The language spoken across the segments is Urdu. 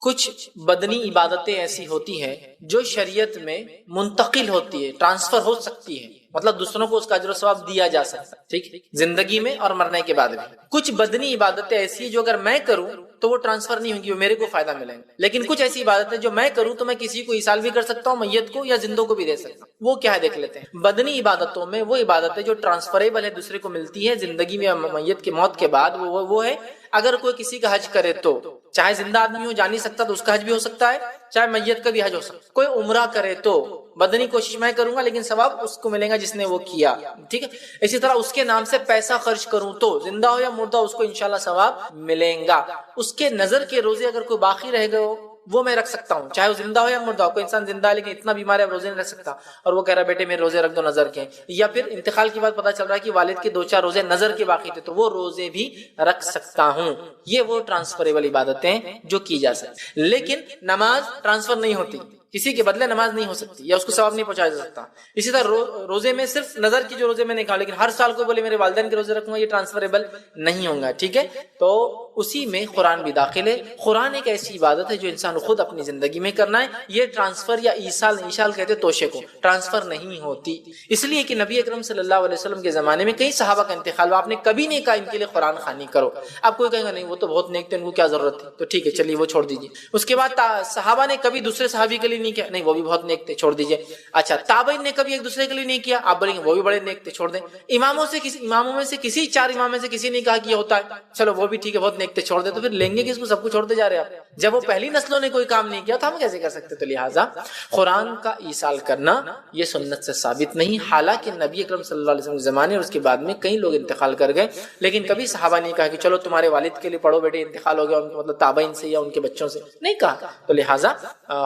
کچھ بدنی عبادتیں ایسی ہوتی ہیں جو شریعت میں منتقل ہوتی ہے، ٹرانسفر ہو سکتی ہے، مطلب دوسروں کو اس کا اجر و ثواب دیا جا سکتا ہے، ٹھیک، زندگی میں اور مرنے کے بعد بھی۔ کچھ بدنی عبادتیں ایسی ہیں جو اگر میں کروں تو وہ ٹرانسفر نہیں ہوگی، وہ میرے کو فائدہ ملے گا، لیکن کچھ ایسی عبادتیں جو میں کروں تو میں کسی کو ایصال بھی کر سکتا ہوں، میت کو یا زندوں کو بھی دے سکتا ہوں۔ وہ کیا ہے دیکھ لیتے ہیں۔ بدنی عبادتوں میں وہ عبادتیں جو ٹرانسفریبل ہے، دوسرے کو ملتی ہے زندگی میں یا میت کی موت کے بعد، وہ ہے اگر کوئی کسی کا حج کرے تو چاہے زندہ آدمی ہو، جا نہیں سکتا تو اس کا حج بھی ہو سکتا ہے، چاہے میت کا بھی حج ہو سکتا ہے۔ کوئی عمرہ کرے تو بدنی کوشش میں کروں گا لیکن ثواب اس کو ملے گا جس نے وہ کیا، ٹھیک ہے۔ اسی طرح اس کے نام سے پیسہ خرچ کروں تو زندہ ہو یا مردہ اس کو انشاءاللہ ثواب ملے گا۔ اس کے نظر کے روزے اگر کوئی باقی رہ گئے وہ میں رکھ سکتا ہوں، چاہے وہ زندہ ہو یا مردہ ہو۔ کوئی انسان زندہ ہے لیکن اتنا بیمار ہے روزے نہیں رکھ سکتا اور وہ کہہ رہا ہے بیٹے میرے روزے رکھ دو نظر کے، یا پھر انتقال کی بات پتہ چل رہا ہے کہ والد کے 2-4 روزے نظر کے باقی تھے تو وہ روزے بھی رکھ سکتا ہوں۔ یہ وہ ٹرانسفریبل عبادتیں جو کی جا سکتی، لیکن نماز ٹرانسفر نہیں ہوتی، کسی کے بدلے نماز نہیں ہو سکتی یا اس کو ثواب نہیں پہنچایا جا سکتا۔ اسی طرح روزے میں صرف نظر کی جو روزے میں نے کہا، لیکن ہر سال کوئی بولے میرے والدین کے روزے رکھوں گا، یہ ٹرانسفریبل نہیں ہوگا، ٹھیک ہے۔ تو اسی میں قرآن بھی داخل ہے۔ قرآن ایک ایسی عبادت ہے جو انسان خود اپنی زندگی میں کرنا ہے، یہ ٹرانسفر یا ایصال کہتے ہیں توشے کو، ٹرانسفر نہیں ہوتی، اس لیے کہ نبی اکرم صلی اللہ علیہ وسلم کے زمانے میں کئی صحابہ کا انتقال ہوا، آپ نے کبھی نہیں کہا ان کے لیے قرآن خوانی کرو۔ اب کوئی کہے گا نہیں وہ تو بہت نیک تھے، ان کو کیا ضرورت تھی، تو ٹھیک ہے چلیے وہ چھوڑ دیجیے۔ اس کے بعد صحابہ نے کبھی دوسرے صحابی کے لیے نہیں کیا، نہیں وہ بھی بہت نیک تھے، چھوڑ دیجیے۔ اچھا تابعین نے کبھی ایک دوسرے کے لیے نہیں کیا، آپ بولیں گے وہ بھی بڑے نیک تھے، چھوڑ دیں۔ اماموں میں سے کسی 4 امام میں سے کسی نے کہا کہ یہ ہوتا ہے، چلو وہ بھی ٹھیک ہے بہت نیک تھے، چھوڑ دیں۔ تو پھر لیں گے کس کو، سب کو چھوڑتے جا رہے ہیں آپ؟ جب وہ پہلی نسلوں نے کوئی کام نہیں کیا تو ہم کیسے کر سکتے؟ تو لہٰذا قرآن کا ایصال کرنا یہ سنت سے ثابت نہیں، حالانکہ نبی اکرم صلی اللہ علیہ وسلم کے زمانے اور اس کے بعد میں کئی لوگ انتقال کر گئے، لیکن کبھی صحابہ نے کہا کہ چلو تمہارے والد کے لیے پڑھو بیٹے، انتقال ہو گیا ان کے مطلب تابعین سے یا ان کے بچوں سے، نہیں کہا۔ تو لہٰذا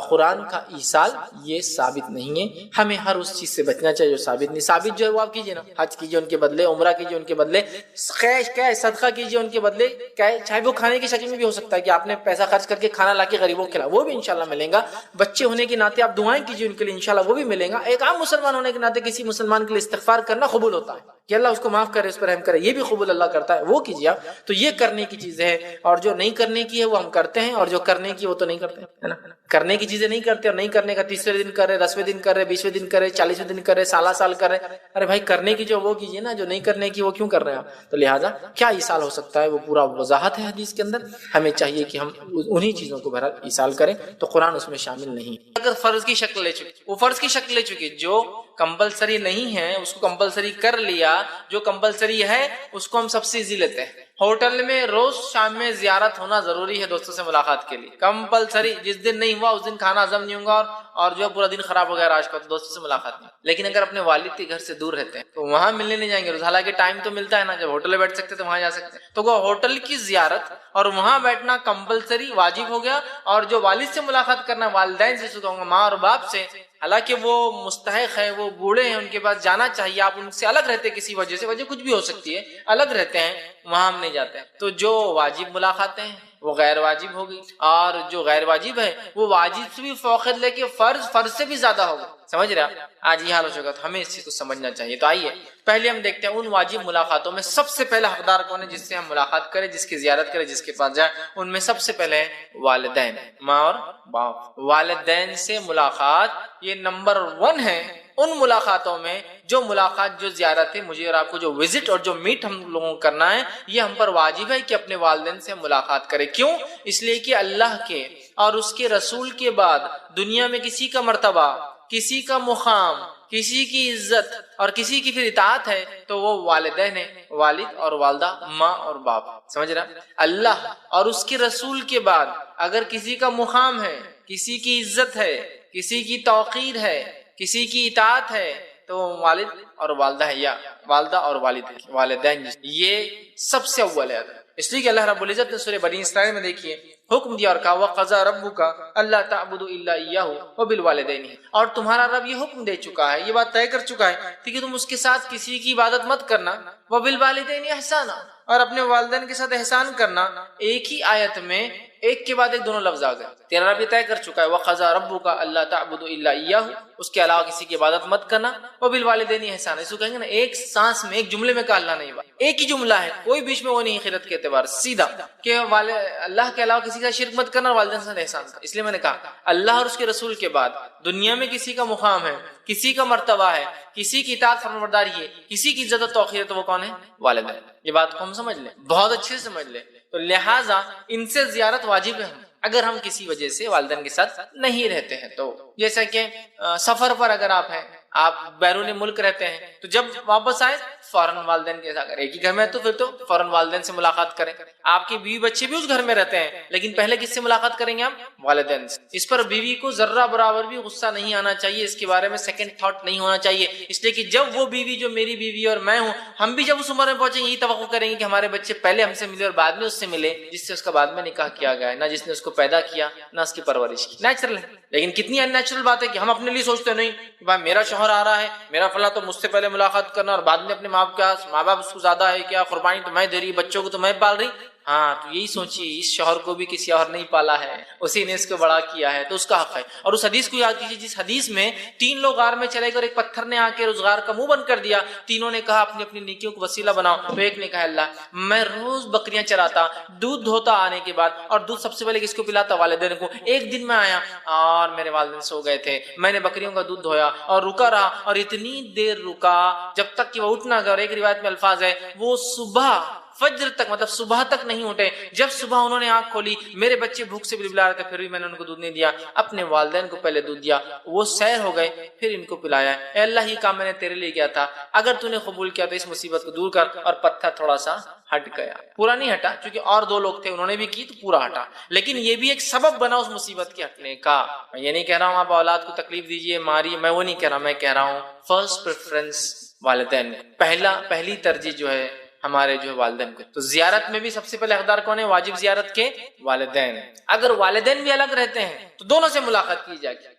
قرآن کا ایصال یہ ثابت نہیں ہے، ہمیں ہر اس چیز سے بچنا چاہیے جو ثابت نہیں۔ ثابت جو ہے وہ آپ کیجیے نا، حج کیجیے ان کے بدلے، عمرہ کیجیے ان کے بدلے، صدقہ کیجیے ان کے بدلے، چاہے وہ کھانے کی شکل میں بھی ہو سکتا ہے کہ آپ نے پیسہ خرچ کر کے کھانا لا کے غریبوں کو کھلا، وہ بھی انشاءاللہ ملیں گا۔ بچے ہونے کے ناطے آپ دعائیں کیجیے ان کے لیے، انشاءاللہ وہ بھی ملیں گا۔ ایک عام مسلمان ہونے کے ناطے کسی مسلمان کے لیے استغفار کرنا قبول ہوتا ہے کہ اللہ اس کو معاف کرے، اس پر رحم کرے، یہ بھی قبول اللہ کرتا ہے، وہ کیجیے آپ۔ تو یہ کرنے کی چیز ہے، اور جو نہیں کرنے کی ہے وہ ہم کرتے ہیں، اور جو کرنے کی وہ تو نہیں کرتے ہے نا۔ کرنے کی چیزیں نہیں کرتے، اور نہیں کرنے کا 30ویں دن کر رہے، 10ویں دن کر رہے، 20ویں دن کر رہے، 40ویں دن کر رہے، سال کر رہے۔ ارے بھائی کرنے کی جو وہ کیجیے نا، جو نہیں کرنے کی وہ کیوں کر رہے ہیں آپ؟ تو لہٰذا کیا ایصال ہو سکتا ہے وہ پورا وضاحت ہے حدیث کے اندر، ہمیں چاہیے کہ ہم انہی چیزوں کو بہرحال ایصال کریں، تو قرآن اس میں شامل نہیں۔ اگر فرض کی شکل لے چکی، وہ فرض کی شکل لے چکی، جو کمپلسری نہیں ہے اس کو کمپلسری کر لیا، جو کمپلسری ہے اس کو ہم سبسڈی لیتے ہیں۔ ہوٹل میں روز شام میں زیارت ہونا ضروری ہے دوستوں سے ملاقات کے لیے، کمپلسری، جس دن نہیں ہوا اس دن کھانا ہضم نہیں ہوگا، اور جو پورا دن خراب ہو گیا آج کا، تو دوستوں سے ملاقات نہیں۔ لیکن اگر اپنے والد کے گھر سے دور رہتے ہیں تو وہاں ملنے نہیں جائیں گے روز، حالانکہ ٹائم تو ملتا ہے نا، جب ہوٹل میں بیٹھ سکتے تو وہاں جا سکتے ہیں۔ تو وہ ہوٹل کی زیارت اور وہاں بیٹھنا کمپلسری واجب ہو گیا، اور جو والد سے ملاقات کرنا، والدین سے سکھاؤں گا، ماں اور باپ سے، حالانکہ وہ مستحق ہے، وہ بوڑھے ہیں، ان کے پاس جانا چاہیے، آپ ان سے الگ رہتے کسی وجہ سے، وجہ کچھ بھی ہو سکتی ہے، الگ رہتے ہیں، وہاں ہم نہیں جاتے ہیں۔ تو جو واجب ملاقاتیں ہیں وہ غیر واجب ہوگی، اور جو غیر واجب ہے وہ واجب سے بھی فوقیت لے کے فرض سے بھی زیادہ ہوگا، سمجھ رہے آپ؟ آج یہ حال ہو چکا، تو ہمیں اس چیز کو سمجھنا چاہیے۔ تو آئیے پہلے ہم دیکھتے ہیں ان واجب ملاقاتوں میں سب سے پہلا حقدار کون ہے جس سے ہم ملاقات کریں، جس کی زیارت کریں، جس کے پاس جائیں۔ ان میں سب سے پہلے والدین، ماں اور باپ۔ والدین سے ملاقات یہ نمبر 1 ہے ان ملاقاتوں میں، جو ملاقات، جو زیارت ہے، مجھے اور آپ کو جو وزٹ اور جو میٹ ہم لوگوں کو کرنا ہے، یہ ہم پر واجب ہے کہ اپنے والدین سے ملاقات کریں۔ کیوں؟ اس لیے کہ اللہ کے اور اس کے رسول کے بعد دنیا میں کسی کا مرتبہ، کسی کا مقام، کسی کی عزت اور کسی کی پھر اطاعت ہے تو وہ والدین ہے، والد اور والدہ، ماں اور باپ، سمجھ رہا؟ اللہ اور اس کے رسول کے بعد اگر کسی کا مقام ہے، کسی کی عزت ہے، کسی کی توقیر ہے، کسی کی اطاعت ہے، تو والد اور والدہ ہے، یا والدہ اور والد ہے، والدین، یہ سب سے اول ہے۔ اس لیے کہ اللہ رب العزت نے سورہ بنی اسرائیل میں دیکھیے حکم دیا اور کہا وَقَضَىٰ رَبُّكَ أَلَّا تَعْبُدُوا إِلَّا إِيَّاهُ وَبِالْوَالِدَيْنِ، اور تمہارا رب یہ حکم دے چکا ہے، یہ بات طے کر چکا ہے کہ تم اس کے ساتھ کسی کی عبادت مت کرنا، وَبِالْوَالِدَيْنِ إِحْسَانًا، اور اپنے والدین کے ساتھ احسان کرنا۔ ایک ہی آیت میں ایک کے بعد ایک دونوں لفظ آ گئے. تیرا رب یہ طے کر چکا ہے وَقَضَىٰ رَبُّكَ أَلَّا تَعْبُدُوا إِلَّا إِيَّاهُ، اس کے علاوہ کسی کی عبادت مت کرنا. وَبِالْوَالِدَيْنِ إِحْسَانًا، اس کو کہیں گے نا ایک سانس میں ایک جملے میں کہا اللہ نے، ایک ہی جملہ ہے، کوئی بیچ میں وہ نہیں خیرت کے اعتبار سیدھا کہ اللہ کے علاوہ کسی کا شرک مت کرنا، والدین سے احسان کرنا. اس لیے میں نے کہا اللہ اور اس کے رسول کے بعد دنیا میں کسی کا مقام ہے، کسی کا مرتبہ ہے، کسی کی اطاعت فرمانبرداری ہے، کسی کی عزت و توقیر ہے، تو وہ کون ہے؟ والدین. یہ بات کو ہم سمجھ لیں، بہت اچھے سے سمجھ لیں. تو لہٰذا ان سے زیارت واجب ہے اگر ہم کسی وجہ سے والدین کے ساتھ نہیں رہتے ہیں. تو جیسا کہ سفر پر اگر آپ ہیں، آپ بیرون ملک رہتے ہیں، تو جب واپس آئے فوراً والدین کے ساتھ، اگر ایک ہی گھر میں ہے تو پھر تو فوراً والدین سے ملاقات کریں. آپ کے بیوی بچے بھی اس گھر میں رہتے ہیں لیکن پہلے کس سے ملاقات کریں گے؟ آپ والدین سے. اس پر بیوی کو ذرہ برابر بھی غصہ نہیں آنا چاہیے، اس کے بارے میں سیکنڈ تھاٹ نہیں ہونا چاہیے. اس لیے کہ جب وہ بیوی جو میری بیوی اور میں ہوں، ہم بھی جب اس عمر میں پہنچیں یہی توقع کریں گے کہ ہمارے بچے پہلے ہم سے ملے اور بعد میں اس سے ملے جس سے اس کا بعد میں نکاح کیا گیا ہے، نہ جس نے اس کو پیدا کیا نہ اس کی پرورش کی. نیچرل ہے. لیکن کتنی ان نیچرل بات ہے کہ ہم اپنے لیے سوچتے نہیں کہ بھائی میرا شوہر آ رہا ہے، میرا فلاں، تو مجھ سے پہلے ملاقات کرنا اور بعد میں اپنے ماں باپ اس کو زیادہ ہے کیا، قربانی تو میں دے رہی، بچوں کو تو میں پال رہی. ہاں تو یہی سوچیے اس شوہر کو بھی کسی اور نہیں پالا ہے، اسی نے اس کو بڑا کیا ہے، تو اس کا حق ہے. اور اس حدیث کو یاد کیجیے جس حدیث میں 3 لوگ غار میں چلے گئے اور ایک پتھر نے آ کے روزگار کا منہ بند کر دیا. تینوں نے کہا اپنی اپنی نیکیوں کو وسیلہ بناؤ. تو ایک نے کہا اللہ میں روز بکریاں چراتا، دودھ دھوتا آنے کے بعد، اور دودھ سب سے پہلے کس کو پلاتا؟ والدین کو. ایک دن میں آیا اور میرے والدین سو گئے تھے، میں نے بکریوں کا دودھ دھویا اور رکا رہا، اور اتنی دیر رکا جب تک کہ وہ اٹھ نہ گئے. اور ایک روایت میں الفاظ ہے وہ صبح فجر تک، مطلب صبح تک نہیں اٹھے. جب صبح انہوں نے آنکھ کھولی میرے بچے بھوک سے بلا رہے تھے، پھر بھی میں نے ان کو دودھ نہیں دیا، اپنے والدین کو پہلے دودھ دیا. وہ سیر ہو گئے پھر ان کو پلایا. اے اللہ یہ کام میں نے تیرے لیے کیا تھا، اگر تو نے قبول کیا تو اس مصیبت کو دور کر. اور پتھر تھوڑا سا ہٹ گیا، پورا نہیں ہٹا چونکہ اور 2 لوگ تھے انہوں نے بھی کی تو پورا ہٹا، لیکن یہ بھی ایک سبب بنا اس مصیبت کے ہٹنے کا. میں یہ نہیں کہہ رہا ہوں آپ اولاد کو تکلیف دیجیے ماری، میں وہ نہیں کہہ رہا. میں کہہ رہا ہوں فرسٹ پریفرنس والدین، پہلی ترجیح جو ہے ہمارے جو والدین کو. تو زیارت میں بھی سب سے پہلے حقدار کون ہے؟ واجب زیارت کے والدین. اگر والدین بھی الگ رہتے ہیں تو دونوں سے ملاقات کی جائے گی.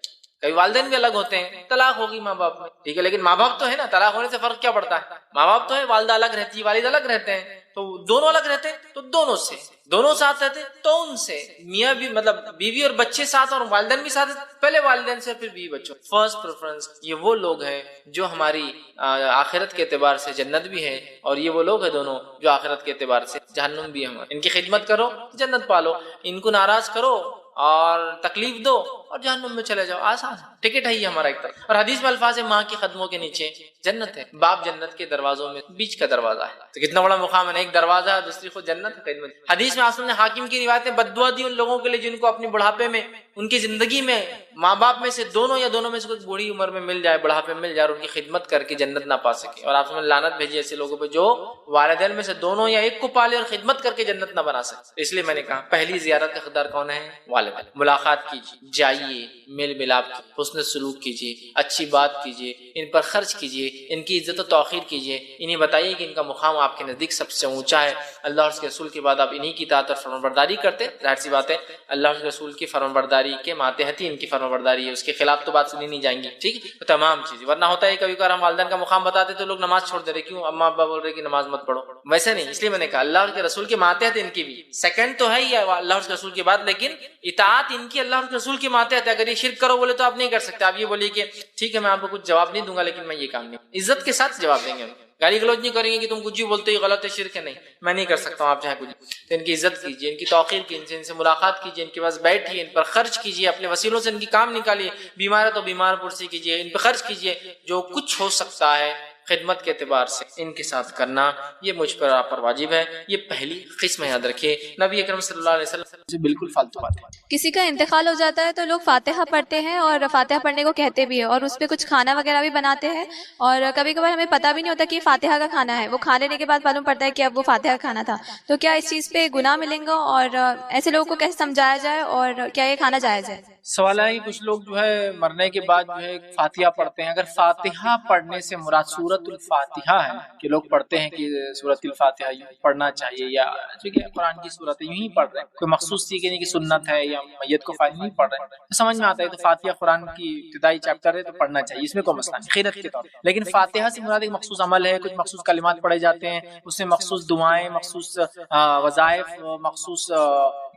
کئی والدین بھی الگ ہوتے ہیں، طلاق ہوگی ماں باپ میں، ٹھیک ہے، لیکن ماں باپ تو ہے نا، طلاق ہونے سے فرق کیا پڑتا ہے؟ ماں باپ تو ہے، والدہ الگ رہتی ہے، والد الگ رہتے ہیں، تو دونوں الگ رہتے ہیں تو دونوں سے، دونوں ساتھ رہتے تو ان سے. میاں بھی مطلب بیوی اور بچے ساتھ اور والدین بھی ساتھ، پہلے والدین سے پھر بیوی بچوں. First preference. یہ وہ لوگ ہیں جو ہماری آخرت کے اعتبار سے جنت بھی ہے، اور یہ وہ لوگ ہیں دونوں جو آخرت کے اعتبار سے جہنم بھی ہے. ان کی خدمت کرو جنت پالو، ان کو ناراض کرو اور تکلیف دو اور جہنم میں چلے جاؤ. آسان ٹکٹ ہے یہ ہمارا ایک طرف. اور حدیث میں الفاظ ہے ماں کے قدموں کے نیچے جنت ہے، باپ جنت کے دروازوں میں بیچ کا دروازہ ہے. تو کتنا بڑا مقام ہے، ایک دروازہ ہے دوسری خود جنت ہے. حدیث میں آسم نے حاکم کی روایت میں بد دعا دی ان لوگوں کے لیے جن کو اپنی بڑھاپے میں، ان کی زندگی میں ماں باپ میں سے دونوں یا دونوں میں سے کوئی بوڑھی عمر میں مل جائے، بڑھاپے میں مل جائے اور ان کی خدمت کر کے جنت نہ پا سکے. اور آپ نے لعنت بھیجی ایسے لوگوں پہ جو والدین میں سے دونوں یا ایک کو پالے اور خدمت کر کے جنت نہ بنا سکے. اس لیے میں نے کہا پہلی زیارت کا حقدار کون ہے؟ والدین. ملاقات کیجیے، جائیے، میل ملاپ کیجیے، حسن سلوک کیجیے، اچھی بات کیجیے، ان پر خرچ کیجیے، ان کی عزت و توقیر کیجیے، انہیں بتائیے کہ ان کا مقام آپ کے نزدیک سب سے اونچا ہے. اللہ اور اس کے رسول کے بعد آپ انہی کی اطاعت اور فرمانبرداری کرتے، ظاہر سی بات ہے اللہ اور اس کے رسول کی فرمانبرداری کے ماتحت ہی ان کی فرمانبرداری ہے، اس کے خلاف تو بات سنی نہیں جائیں گی. ٹھیک ہے، تو تمام چیزیں. ورنہ ہوتا ہے کبھی کبھار ہم والدین کا مقام بتاتے تو لوگ نماز چھوڑ دے رہے، کیوں؟ اما ابا بول رہے کہ نماز مت پڑھو. ویسے نہیں، اس لیے میں نے کہا اللہ اور کے رسول کے ماتحت ان کی بھی سیکنڈ تو ہے ہی اللہ اور اس کے رسول کے بعد، لیکن اطاعت ان کی اللہ اور کے رسول کے ماتحت ہے. اگر یہ شرک کرو بولے تو آپ نہیں کر سکتے. آپ یہ بولیے کہ ٹھیک ہے میں آپ کو کچھ جواب نہیں دوں گا لیکن میں یہ کام نہیں، عزت کے ساتھ جواب دیں گے، گالی گلوچ نہیں کریں گے کہ تم کچھ بھی بولتے ہو غلط ہے، شرک ہے. نہیں، میں نہیں کر سکتا ہوں، آپ چاہے کچھ. تو ان کی عزت کیجیے، ان کی توقیر کیجیے، ان سے ملاقات کیجیے، ان کے پاس بیٹھیے، ان پر خرچ کیجیے، اپنے وسیلوں سے ان کی کام نکالیے. بیمار ہے تو بیمار پرسی کیجیے، ان پہ خرچ کیجیے. جو کچھ ہو سکتا ہے خدمت کے اعتبار سے ان کے ساتھ کرنا یہ مجھ پر آپ پر واجب ہے. یہ پہلی قسم یاد رکھیے. نبی اکرم صلی اللہ علیہ وسلم سے بالکل فالتو بات ہے. کسی کا انتقال ہو جاتا ہے تو لوگ فاتحہ پڑھتے ہیں اور فاتحہ پڑھنے کو کہتے بھی ہیں اور اس پہ کچھ کھانا وغیرہ بھی بناتے ہیں، اور کبھی کبھار ہمیں پتہ بھی نہیں ہوتا کہ یہ فاتحہ کا کھانا ہے، وہ کھا لینے کے بعد معلوم پڑتا ہے کہ اب وہ فاتحہ کا کھانا تھا. تو کیا اس چیز پہ گناہ ملیں گا اور ایسے لوگوں کو کیسے سمجھایا جائے اور کیا یہ کھانا جائز ہے؟ سوال ہے کہ کچھ لوگ جو ہے مرنے کے بعد جو ہے فاتحہ پڑھتے ہیں. اگر فاتحہ پڑھنے سے مراد سورۃ الفاتحہ ہے کہ لوگ پڑھتے ہیں کہ سورۃ الفاتحہ پڑھنا چاہیے، یا ٹھیک ہے قرآن کی سورت ہے یوں ہی پڑھ رہے ہیں، کوئی مخصوص چیز نہیں کہ سنت ہے یا میت کو فائدہ نہیں پڑھ رہے ہیں، سمجھ میں آتا ہے. تو فاتحہ قرآن کی ابتدائی چیپٹر ہے تو پڑھنا چاہیے، اس میں کوئی مسئلہ نہیں خیرت کے طور. لیکن فاتحہ سے مراد ایک مخصوص عمل ہے، کچھ مخصوص کلمات پڑھے جاتے ہیں، اس میں مخصوص دعائیں، مخصوص وظائف، مخصوص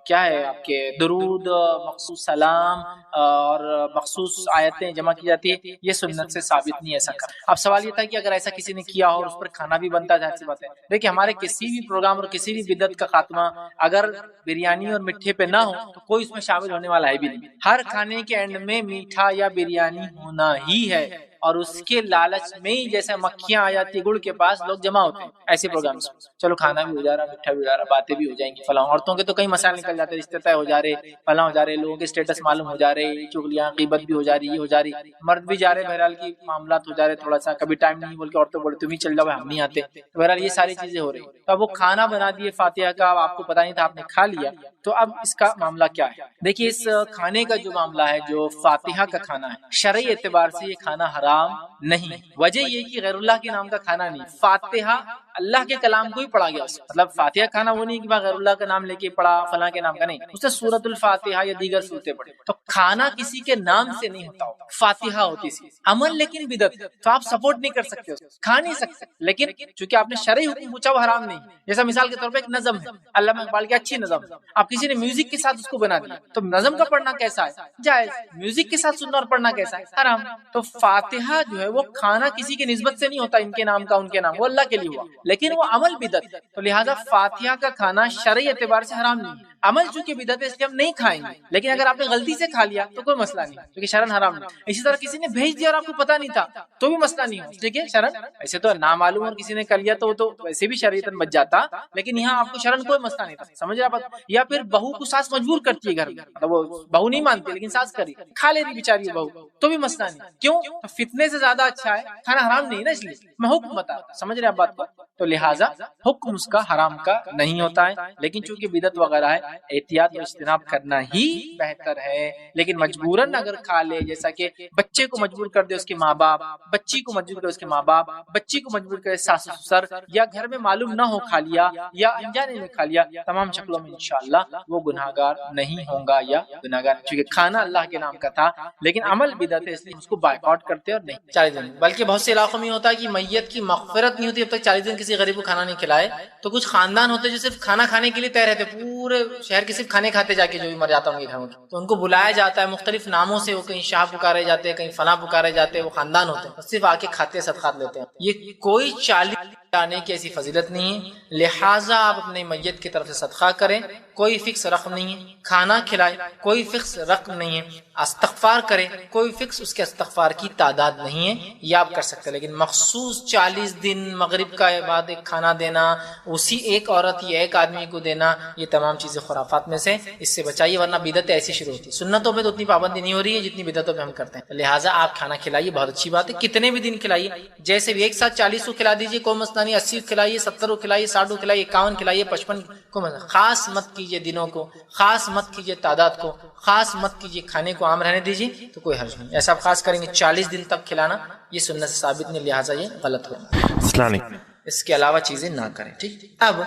کیا ہے آپ کے درود، مخصوص سلام اور مخصوص آیتیں جمع کی جاتی ہے، یہ سنت سے ثابت نہیں ایسا کر. اب سوال یہ تھا کہ اگر ایسا کسی نے کیا ہو اور اس پر کھانا بھی بنتا ہے، بات ہے دیکھیں ہمارے کسی بھی پروگرام اور کسی بھی بدعت کا خاتمہ اگر بریانی اور میٹھے پہ نہ ہو تو کوئی اس میں شامل ہونے والا ہے بھی نہیں. ہر کھانے کے اینڈ میں میٹھا یا بریانی ہونا ہی ہے، اور اس کے لالچ میں ہی جیسے مکھیاں آ جاتی گڑ کے پاس لوگ جمع ہوتے ہیں ایسے پروگرامز. چلو کھانا بھی ہو جا رہا، میٹھا بھی ہو جا رہا، باتیں بھی ہو جائیں گی، فلاں عورتوں کے تو کئی مسائل نکل جاتے ہیں، رشتے طے ہو جا رہے، فلاں ہو جا رہے، لوگوں کے سٹیٹس معلوم ہو جا رہے، چغلیاں غیبت بھی ہو جا رہی، یہ ہو جا رہی، مرد بھی جا رہے، بہرحال کی معاملات ہو جا رہے، تھوڑا سا کبھی ٹائم نہیں بول کے عورتوں بولے تم ہی چل جاؤ ہم نہیں آتے، بہرحال یہ ساری چیزیں ہو رہی. تو اب وہ کھانا بنا دیے فاتحہ کا، اب آپ کو پتہ نہیں تھا، آپ نے کھا لیا، تو اب اس کا معاملہ کیا ہے؟ دیکھیے اس کھانے کا جو معاملہ ہے، جو فاتحہ کا کھانا ہے، شرعی اعتبار سے یہ کھانا حرام نہیں ہے. وجہ یہ کہ غیر اللہ کے نام کا کھانا نہیں، فاتحہ اللہ کے کلام کو ہی پڑھا گیا اس، مطلب فاتحہ کھانا وہ نہیں کہ غیر اللہ کا نام لے کے پڑھا، فلاں کے نام کا نہیں، اس نے سورۃ الفاتحہ یا دیگر سورتیں پڑھی. تو کھانا کسی کے نام سے نہیں ہوتا، فاتحہ ہوتی سی عمل، لیکن بدعت، تو آپ سپورٹ نہیں کر سکتے، کھا نہیں سکتے، لیکن چونکہ آپ نے شرعی حکم پوچھا وہ حرام نہیں. جیسا مثال کے طور پہ ایک نظم ہے، علامہ اقبال کی اچھی نظم، آپ کسی نے میوزک کے ساتھ اس کو بنا دیا، تو نظم کا پڑھنا کیسا ہے؟ جائز. میوزک کے ساتھ سننا اور پڑھنا کیسا ہے؟ حرام. تو فاتحہ جو ہے وہ کھانا کسی کی نسبت سے نہیں ہوتا، ان کے نام کا ان کے نام، وہ اللہ کے لیے ہوا، لیکن وہ عمل بدعت. تو لہٰذا فاتحہ کا کھانا شرعی اعتبار سے حرام نہیں، عمل چونکہ بدعت ہے اس لیے ہم نہیں کھائیں گے، لیکن اگر آپ نے غلطی سے کھا لیا تو کوئی مسئلہ نہیں، کیونکہ شرعاً حرام نہیں. اسی طرح کسی نے بھیج دیا اور آپ کو پتہ نہیں تھا تو بھی مسئلہ نہیں ہو، ٹھیک ہے شرعاً. ایسے تو نامعلوم اور کسی نے کر لیا تو وہ تو ویسے بھی شریعتاً بچ جاتا، لیکن یہاں آپ کو شرعاً کوئی مسئلہ نہیں تھا، سمجھ رہے آپ. یا پھر بہو کو ساس مجبور کرتی ہے گھر میں، مطلب وہ بہو نہیں مانتی لیکن ساس کری، کھا لے رہی بیچاری بہو، تو بھی مسئلہ نہیں. کیوں؟ فتنے سے زیادہ اچھا ہے، کھانا حرام نہیں ہے نا، اس لیے میں حکم بتا، سمجھ رہے آپ بات کو. تو لہٰذا حکم اس کا حرام کا نہیں ہوتا ہے، لیکن چونکہ بدعت وغیرہ ہے احتیاط و اجتناب کرنا ہی بہتر ہے. لیکن مجبوراً اگر کھا لے، جیسا کہ بچے کو مجبور کر دے اس کے ماں باپ، بچی کو مجبور کرے اس کے ماں باپ، بچی کو مجبور کرے ساس سسر، یا گھر میں معلوم نہ ہو کھا لیا یا انجانے میں کھا لیا، تمام شکلوں میں انشاءاللہ وہ گناہگار نہیں ہوگا یا گناہگار، چونکہ کھانا اللہ کے نام کا تھا لیکن عمل بدعت ہے، اس لیے اس کو بائیکاٹ کرتے اور نہیں 40 دن. بلکہ بہت سے علاقوں میں ہوتا ہے کہ میت کی مغفرت نہیں ہوتی جب تک 40 دن کسی غریب کو کھانا نہیں کھلائے. تو کچھ خاندان ہوتے جو صرف کھانا کھانے کے لیے تیار رہتے، پورے شہر کے صرف کھانے کھاتے جا کے جو بھی مر جاتا ان کے گھروں کے، تو ان کو بلایا جاتا ہے مختلف ناموں سے، وہ کہیں شاہ پکارے جاتے ہیں، کہیں فلاں پکارے جاتے ہیں، وہ خاندان ہوتے ہیں صرف آ کے کھاتے صدقات لیتے ہیں. یہ کوئی 40 آنے کی ایسی فضیلت نہیں ہے، لہٰذا آپ اپنے میت کی طرف سے صدقہ کریں، کوئی فکس رقم نہیں ہے، کھانا کھلائے کوئی فکس رقم نہیں ہے، استغفار کرے کوئی فکس اس کے استغفار کی تعداد نہیں ہے، یہ آپ کر سکتے ہیں. لیکن مخصوص 40 دن مغرب کا بعد ایک کھانا دینا، اسی ایک عورت یا ایک آدمی کو دینا، یہ تمام چیزیں خرافات میں سے، اس سے بچائیے ورنہ بدعت ایسی شروع ہوتی ہے. سنتوں پہ تو اتنی پابندی نہیں ہو رہی ہے جتنی بدعتوں پہ ہم کرتے ہیں. لہٰذا آپ کھانا کھلائیے، بہت اچھی بات ہے، کتنے بھی دن کھلائیے، جیسے بھی ایک ساتھ 40 کو کھلا دیجیے کوئی مسئلہ نہیں، 80 کو کھلائیے، 70 کو کھلائیے، 60 کو کھلائیے، 51 کھلائیے، 55 کو، خاص مت کیجیے دنوں کو، خاص مت کیجیے تعداد کو، خاص مت کیجیے، کھانے کو عام رہنے دیجیے تو کوئی حرج نہیں. ایسا آپ خاص کریں گے 40 دن تک کھلانا، یہ سنت سے ثابت نہیں، لہٰذا یہ غلط ہوگا. اس کے علاوہ چیزیں نہ کریں. ٹھیک. اب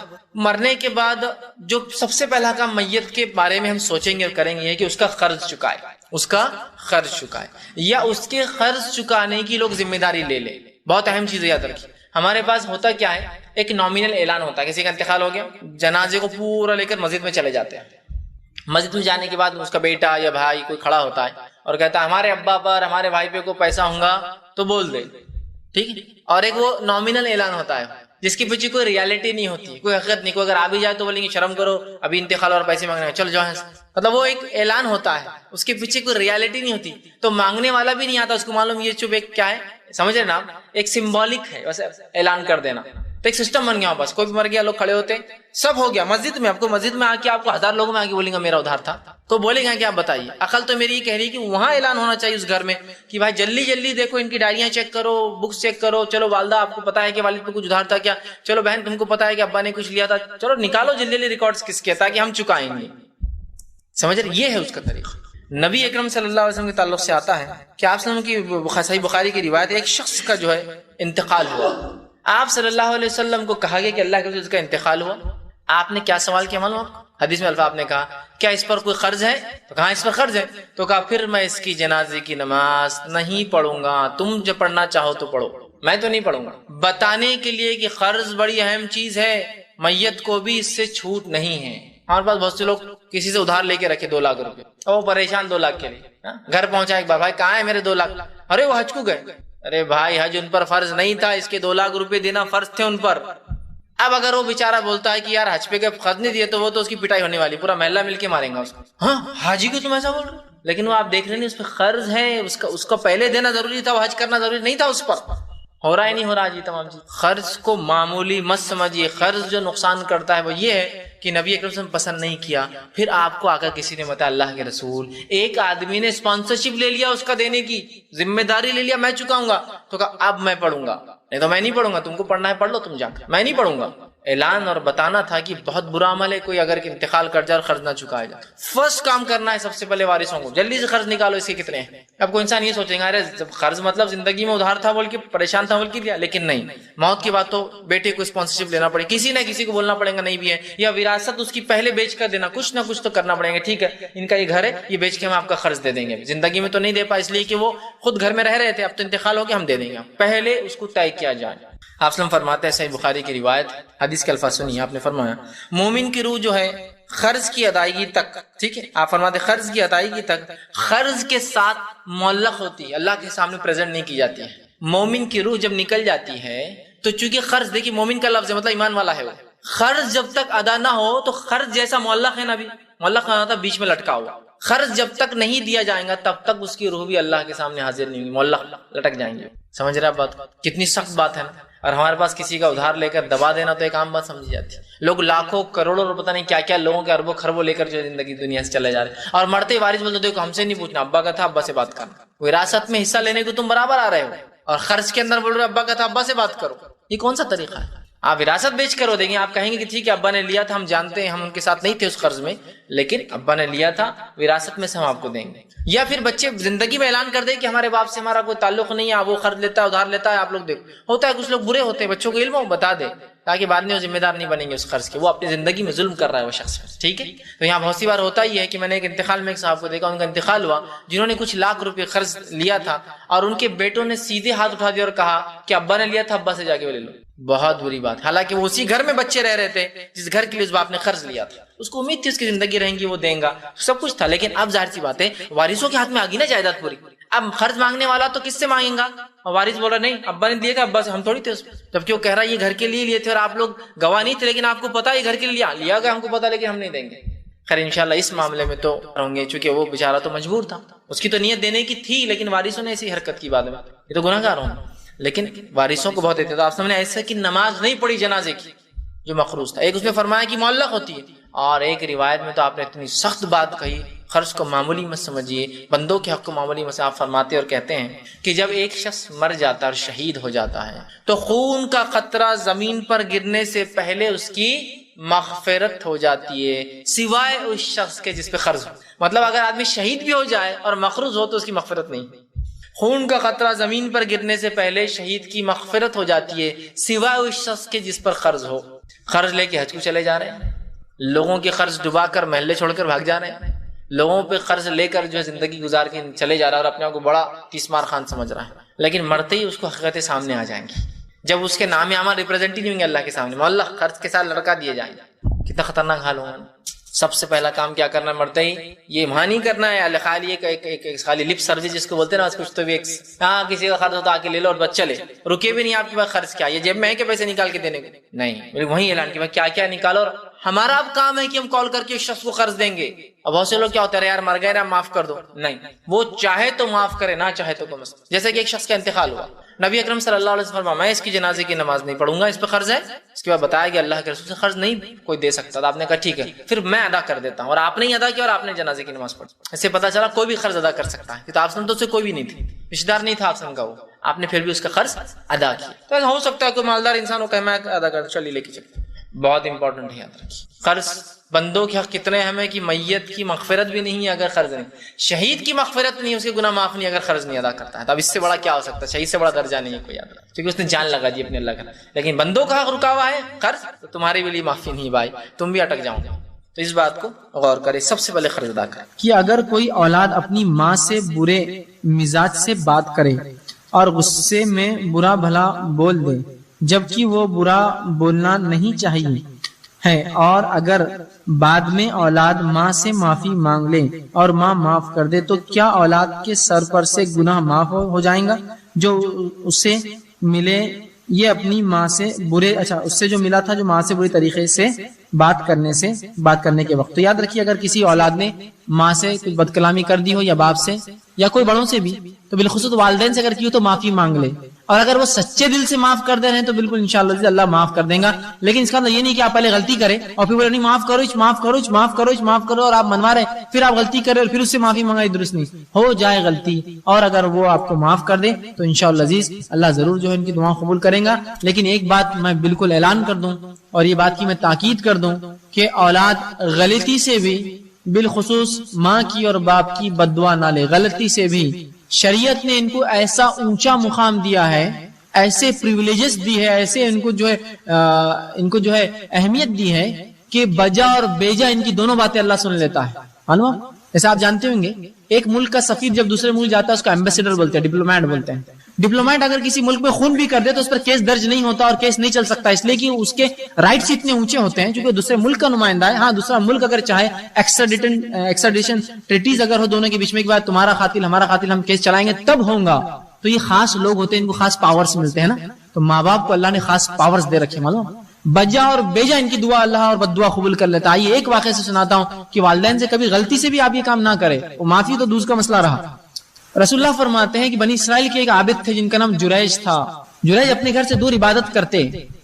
مرنے کے بعد جو سب سے پہلا کام میت کے بارے میں ہم سوچیں گے اور کریں گے یہ کہ اس کا قرض چکائے، اس کا قرض چکائے، یا اس کے قرض چکانے کی لوگ ذمہ داری لے لیں. بہت اہم چیز یاد رکھیے. ہمارے پاس ہوتا کیا ہے، ایک نامینل اعلان ہوتا ہے، کسی کا انتقال ہو گیا، جنازے کو پورا لے کر مسجد میں چلے جاتے ہیں. مسجد میں جانے کے بعد اس کا بیٹا یا بھائی کوئی کھڑا ہوتا ہے اور کہتا ہے ہمارے ابا پر ہمارے بھائی پہ کوئی پیسہ ہوگا تو بول دے. ٹھیک ہے. اور ایک وہ نامینل اعلان ہوتا ہے جس کے پیچھے کوئی ریالٹی نہیں ہوتی، کوئی حقیقت نہیں، کوئی اگر آ بھی جائے تو بولیں گے شرم کرو، ابھی انتقال اور پیسے مانگنے چلو جاؤ. مطلب وہ ایک اعلان ہوتا ہے، اس کے پیچھے کوئی ریالٹی نہیں ہوتی، تو مانگنے والا بھی نہیں آتا، اس کو معلوم یہ چپ ایک کیا ہے، سمجھ رہے نا، ایک سمبولک ہے بس اعلان کر دینا. تو ایک سسٹم بن گیا، بس کوئی بھی مر گیا لوگ کھڑے ہوتے، سب ہو گیا. مسجد میں آپ کو مسجد میں آ کے آپ کو 1000 لوگوں میں آ کے بولیں گا میرا ادھار تھا، تو بولے گا کہ آپ بتائیے. عقل تو میری یہ کہہ رہی ہے کہ وہاں اعلان ہونا چاہیے اس گھر میں کہ بھائی جلدی جلدی دیکھو ان کی ڈائریاں چیک کرو، بکس چیک کرو، چلو والدہ آپ کو پتا ہے کہ والد پہ کچھ ادھار تھا کیا، چلو بہن تم کو پتا ہے کہ ابا نے کچھ لیا تھا، چلو نکالو جلدی جلدی ریکارڈز کس کے تاکہ ہم چکائیں گے. سمجھ رہے، یہ ہے اس کا طریقہ. نبی اکرم صلی اللہ علیہ وسلم کے تعلق سے آتا ہے کہ آپ صلی اللہ علیہ وسلم کی صحیح بخاری کی روایت، ایک شخص کا جو ہے انتقال ہوا، آپ صلی اللہ علیہ وسلم کو کہا گیا کہ اللہ کے رسول کا انتقال ہوا. آپ نے کیا سوال کیا معلوم؟ حدیث میں الفاظ آپ نے کہا کیا اس پر کوئی قرض ہے؟ تو کہا اس پر قرض ہے. تو کہا پھر میں اس کی جنازے کی نماز نہیں پڑھوں گا، تم جو پڑھنا چاہو تو پڑھو، میں تو نہیں پڑھوں گا. بتانے کے لیے کہ قرض بڑی اہم چیز ہے، میت کو بھی اس سے چھوٹ نہیں ہے. ہمارے پاس بہت سے لوگ کسی سے ادھار لے کے رکھے 2 لاکھ روپے اور وہ پریشان 2 لاکھ کے لیے، گھر پہنچا ایک بار، بھائی کہاں ہے میرے 2 لاکھ؟ ارے وہ حج کو گئے۔ ارے بھائی حج ان پر فرض نہیں تھا، اس کے 2 لاکھ روپے دینا فرض تھے ان پر۔ اب اگر وہ بیچارہ بولتا ہے کہ یار حج پہ خرچ نہیں دیے تو وہ تو اس کی پٹائی ہونے والی، پورا محلہ مل کے ماریں گا اس کو، ہاں حاجی کو تم ایسا بول رہے ہو؟ لیکن وہ آپ دیکھ رہے نہیں، اس پہ قرض ہے، اس کو پہلے دینا ضروری تھا، وہ حج کرنا ضروری نہیں تھا اس پر۔ ہو رہا ہے نہیں ہو رہا جی تمام چیز۔ قرض کو معمولی مت سمجھیے، قرض جو نقصان کرتا ہے وہ یہ ہے کہ نبی اکرم صلی اللہ علیہ وسلم پسند نہیں کیا، پھر آپ کو آ کر کسی نے بتایا اللہ کے رسول، ایک آدمی نے اسپانسرشپ لے لیا اس کا دینے کی ذمہ داری لے لیا، میں چکاؤں گا، تو کہا اب میں پڑھوں گا، نہیں تو میں نہیں پڑھوں گا، تم کو پڑھنا ہے پڑھ لو تم جا کر، میں نہیں پڑھوں گا۔ اعلان اور بتانا تھا کہ بہت برا عمل ہے کوئی اگر انتقال کر جائے اور قرض نہ چکایا جائے۔ فرسٹ کام کرنا ہے سب سے پہلے وارثوں کو، جلدی سے قرض نکالو، اس کے کتنے ہیں۔ اب کوئی انسان یہ سوچیں گا ارے جب قرض مطلب زندگی میں ادھار تھا بول کے پریشان تھا بول کے لیا، لیکن نہیں، موت کے بعد تو بیٹے کو اسپانسرشپ لینا پڑے، کسی نہ کسی کو بولنا پڑے گا نہیں بھی ہے، یا وراثت اس کی پہلے بیچ کر دینا، کچھ نہ کچھ تو کرنا پڑے گا، ٹھیک ہے ان کا یہ گھر ہے یہ بیچ کے ہم آپ کا قرض دے دیں گے، زندگی میں تو نہیں دے پائے اس لیے کہ وہ خود گھر میں رہ رہے تھے، اب تو انتقال ہو گیا، ہم دے دیں گے، پہلے اس کو طے کیا جائے۔ آپ وسلم فرماتے ہیں، صحیح بخاری کی روایت، حدیث کے الفاظ سنیے، آپ نے فرمایا مومن کی روح جو ہے قرض کی ادائیگی تک، ٹھیک ہے آپ فرماتے قرض کی ادائیگی تک قرض کے ساتھ معلق ہوتی ہے، اللہ کے سامنے پریزنٹ نہیں کی جاتی ہے۔ مومن کی روح جب نکل جاتی ہے تو چونکہ قرض، دیکھیے مومن کا لفظ ہے مطلب ایمان والا ہے، وہ قرض جب تک ادا نہ ہو تو قرض جیسا معلق ہے نا، بھی معلق کا مطلب بیچ میں لٹکا ہوا، قرض جب تک نہیں دیا جائے گا تب تک اس کی روح بھی اللہ کے سامنے حاضر نہیں ہوگی، معلق لٹک جائیں گے۔ سمجھ رہے آپ بات؟ کتنی سخت بات ہے نا، اور ہمارے پاس کسی کا ادھار لے کر دبا دینا تو ایک عام بات سمجھی جاتی ہے۔ لوگ لاکھوں کروڑوں اور پتہ نہیں کیا کیا لوگوں کے اربوں خربوں لے کر جو زندگی دنیا سے چلے جا رہے ہیں، اور مرتے وارث بولتے دیکھو ہم سے نہیں پوچھنا، ابا کا تھا ابا سے بات کرنا، وراثت میں حصہ لینے کو تم برابر آ رہے ہو، اور خرچ کے اندر بول رہے ابا کا تھا ابا سے بات کرو، یہ کون سا طریقہ ہے؟ آپ وراثت بیچ کر دیں گے، آپ کہیں گے کہ ٹھیک ہے ابا نے لیا تھا، ہم جانتے ہیں ہم ان کے ساتھ نہیں تھے اس قرض میں، لیکن ابا نے لیا تھا، وراثت میں سے ہم آپ کو دیں گے۔ یا پھر بچے زندگی میں اعلان کر دیں کہ ہمارے باپ سے ہمارا کوئی تعلق نہیں ہے، وہ قرض لیتا ہے ادھار لیتا ہے، آپ لوگ دیکھو، ہوتا ہے کچھ لوگ برے ہوتے ہیں، بچوں کو علم ہو بتا دے تاکہ بعد میں وہ ذمہ دار نہیں بنیں گے اس قرض کے، وہ اپنی زندگی میں ظلم کر رہا ہے وہ شخص، ٹھیک ہے۔ تو یہاں بہت سی بار ہوتا ہی ہے کہ میں نے ایک انتقال میں ایک صاحب کو دیکھا، ان کا انتقال ہوا جنہوں نے کچھ لاکھ روپے قرض لیا تھا، اور ان کے بیٹوں نے سیدھے ہاتھ اٹھا دیا اور کہا کہ ابا نے لیا تھا ابا سے جا کے لے لو۔ بہت بری بات، حالانکہ وہ اسی گھر میں بچے رہ رہے تھے جس گھر کے لیے اس باپ نے قرض لیا تھا، اس کو امید تھی اس کی زندگی رہیں گی وہ دیں گا، سب کچھ تھا، لیکن اب ظاہر سی بات ہے وارثوں کے ہاتھ میں آ گئی نا جائیداد پوری، اب قرض مانگنے والا تو کس سے مانگیں گا؟ وارث بول رہا نہیں ابا نے دیے گا، ابا سے، ہم تھوڑی تھے اس میں، جبکہ وہ کہہ رہا ہے یہ گھر کے لیے لیے تھے اور آپ لوگ گواہ نہیں تھے، لیکن آپ کو پتا یہ گھر کے لیے لیا گیا، ہم کو پتا لیکن ہم نہیں دیں گے۔ خیر انشاءاللہ اس معاملے میں تو ہوں گے، چونکہ وہ بیچارہ تو مجبور تھا، اس کی تو نیت دینے کی تھی، لیکن وارثوں نے ایسی حرکت کی بعد میں، یہ تو گناہ گار ہوں، لیکن وارثوں کو بہت دیتے تھے۔ آپ سامنے ایسا کہ نماز نہیں پڑھی جنازے کی جو مخروض تھا، ایک اس نے فرمایا کہ معلق ہوتی ہے، اور ایک روایت میں تو آپ نے اتنی سخت بات کہی، قرض کو معمولی مت سمجھیے، بندوں کے حق کو معمولی مت، آپ فرماتے اور کہتے ہیں کہ جب ایک شخص مر جاتا ہے اور شہید ہو جاتا ہے تو خون کا قطرہ زمین پر گرنے سے پہلے اس کی مغفرت ہو جاتی ہے، سوائے اس شخص کے جس پہ قرض ہو۔ مطلب اگر آدمی شہید بھی ہو جائے اور مقروض ہو تو اس کی مغفرت نہیں۔ خون کا قطرہ زمین پر گرنے سے پہلے شہید کی مغفرت ہو جاتی ہے سوائے اس شخص کے جس پر قرض ہو۔ قرض لے کے حج کو چلے جا رہے ہیں، لوگوں کے قرض ڈبا کر محلے چھوڑ کر بھاگ جا رہے ہیں، لوگوں پہ قرض لے کر جو ہے زندگی گزار کے چلے جا رہا ہے اور اپنے آپ کو بڑا تیسمار خان سمجھ رہا ہے، لیکن مرتے ہی اس کو حقیقتیں سامنے آ جائیں گی، جب اس کے نام عامہ ریپرزینٹ ہی نہیں ہوں گے اللہ کے سامنے، معلق قرض کے ساتھ لڑکا دیے جائیں گے، کتنا خطرناک حال ہوگا۔ سب سے پہلا کام کیا کرنا ہے مرتے ہی؟ یہ مانی کرنا ہے، خالی ایک خالی لپ سروس جس کو بولتے ہیں نا، کچھ تو بھی ایک ہاں کسی کا قرض ہوتا آ کے لے لو اور بس چلے، رکے بھی نہیں آپ کے پاس قرض کیا، یہ جیب میں ہے کہ پیسے نکال کے دینے کو نہیں، وہیں اعلان کیا کیا کیا نکالو، اور ہمارا اب کام ہے کہ ہم کال کر کے اس شخص کو قرض دیں گے۔ اب بہت سے لوگ کیا ہوتا ہے یار مر گئے نا معاف کر دو، نہیں، وہ چاہے تو معاف کرے نہ چاہے تو کم۔ جیسے کہ ایک شخص کا انتقال ہوا، نبی اکرم صلی اللہ علیہ وسلم فرمایا میں اس کی جنازے کی نماز نہیں پڑھوں گا، اس پہ قرض ہے، اس کے بعد بتایا کہ اللہ کے رسول سے قرض نہیں کوئی دے سکتا، تو آپ نے کہا ٹھیک ہے پھر میں ادا کر دیتا ہوں، اور آپ نے ہی ادا کیا اور آپ نے جنازے کی نماز پڑھی، اس سے پتا چلا کوئی بھی قرض ادا کر سکتا ہے، کیونکہ آپ تو اسے کوئی بھی نہیں تھی، رشتہ دار نہیں تھا آپ کا وہ، آپ نے پھر بھی اس کا قرض ادا کیا۔ تو ہو سکتا ہے کوئی مالدار انسان ہو کہ میں ادا کر چلیے لے کے چلتے، بہت امپورٹنٹ ہے یاد رکھیے۔ قرض بندوں کے حق کتنے اہم ہے کہ میت کی مغفرت بھی نہیں ہے اگر قرض نہیں، شہید کی مغفرت نہیں، اس کے گناہ معاف نہیں اگر قرض نہیں ادا کرتا ہے، تو اب اس سے بڑا کیا ہو سکتا ہے؟ شہید سے بڑا درجہ نہیں ہے کوئی، یاد رکھیں، کیونکہ اس نے جان لگا دی اپنے اللہ کا، لیکن بندوں کا حق رکا ہوا ہے قرض، تو تمہارے بھی لیے معافی نہیں بھائی، تم بھی اٹک جاؤ گے، تو اس بات کو غور کرے، سب سے پہلے قرض ادا کرے۔ کہ اگر کوئی اولاد اپنی ماں سے برے مزاج سے بات کرے اور غصے میں برا بھلا بول دے جبکہ وہ برا بولنا نہیں چاہیے، ہے اور اگر بعد میں اولاد ماں سے معافی مانگ لے اور ماں معاف کر دے تو کیا اولاد کے سر پر سے گناہ معاف ہو جائیں گا جو اسے ملے یہ اپنی ماں سے برے اس سے جو ملا تھا جو ماں سے برے طریقے سے بات کرنے کے وقت. تو یاد رکھیے اگر کسی اولاد نے ماں سے کچھ بد کلامی کر دی ہو یا باپ سے یا کوئی بڑوں سے بھی تو بالخصوص والدین سے اگر کی ہو تو معافی مانگ لے, اور اگر وہ سچے دل سے معاف کر دے رہے ہیں تو بالکل انشاءاللہ اللہ معاف کر دیں گا. لیکن اس کا مطلب یہ نہیں کہ آپ پہلے غلطی کریں اور پھر بولے نہیں معاف کرو اور آپ منوا رہے پھر آپ غلطی کر رہے اور پھر اس سے معافی منگائی, درست نہیں. ہو جائے غلطی اور اگر وہ آپ کو معاف کر دے تو انشاءاللہ عزیز اللہ ضرور جو ہے ان کی دعا قبول کریں گا. لیکن ایک بات میں بالکل اعلان کر دوں اور یہ بات کی میں تاکید کر دوں کہ اولاد غلطی سے بھی بالخصوص ماں کی اور باپ کی بد دعا نہ لے. غلطی سے بھی شریعت نے ان کو ایسا اونچا مقام دیا ہے, ایسے پریویلیجز دی ہے, ایسے ان کو جو ہے اہمیت دی ہے کہ بجا اور بیجا ان کی دونوں باتیں اللہ سن لیتا ہے. جیسے آپ جانتے ہوں گے ایک ملک کا سفیر جب دوسرے ملک جاتا ہے اس کا ایمبیسیڈر بولتے ہیں, ڈپلومیٹ بولتے ہیں. ڈپلومیٹ اگر کسی ملک میں خون بھی کر دے تو اس پر کیس درج نہیں ہوتا اور کیس نہیں چل سکتا, اس لیے کہ اس کے رائٹس اتنے اونچے ہوتے ہیں چونکہ دوسرے ملک کا نمائندہ ہے. ہاں دوسرا ملک اگر چاہے ایکسٹریڈیشن ٹریٹیز اگر ہو دونوں کے بیچ میں, کے بعد تمہارا قاتل ہمارا قاتل ہم کیس چلائیں گے تب ہوگا. تو یہ خاص لوگ ہوتے ہیں, ان کو خاص پاورز ملتے ہیں نا. تو ماں باپ کو اللہ نے خاص پاورز دے رکھے, معلوم بجا اور بیجا ان کی دعا اللہ اور بد دعا قبول کر لیتا. آئیے ایک واقعے سے سناتا ہوں کہ والدین سے کبھی غلطی سے بھی آپ یہ کام نہ کرے, وہ معافی تو دوسرا مسئلہ رہا. رسول اللہ فرماتے ہیں کہ بنی اسرائیل کے ایک عابد تھے جن کا نام جریج تھا. جریج اپنے گھر سے دور عبادت کرتے.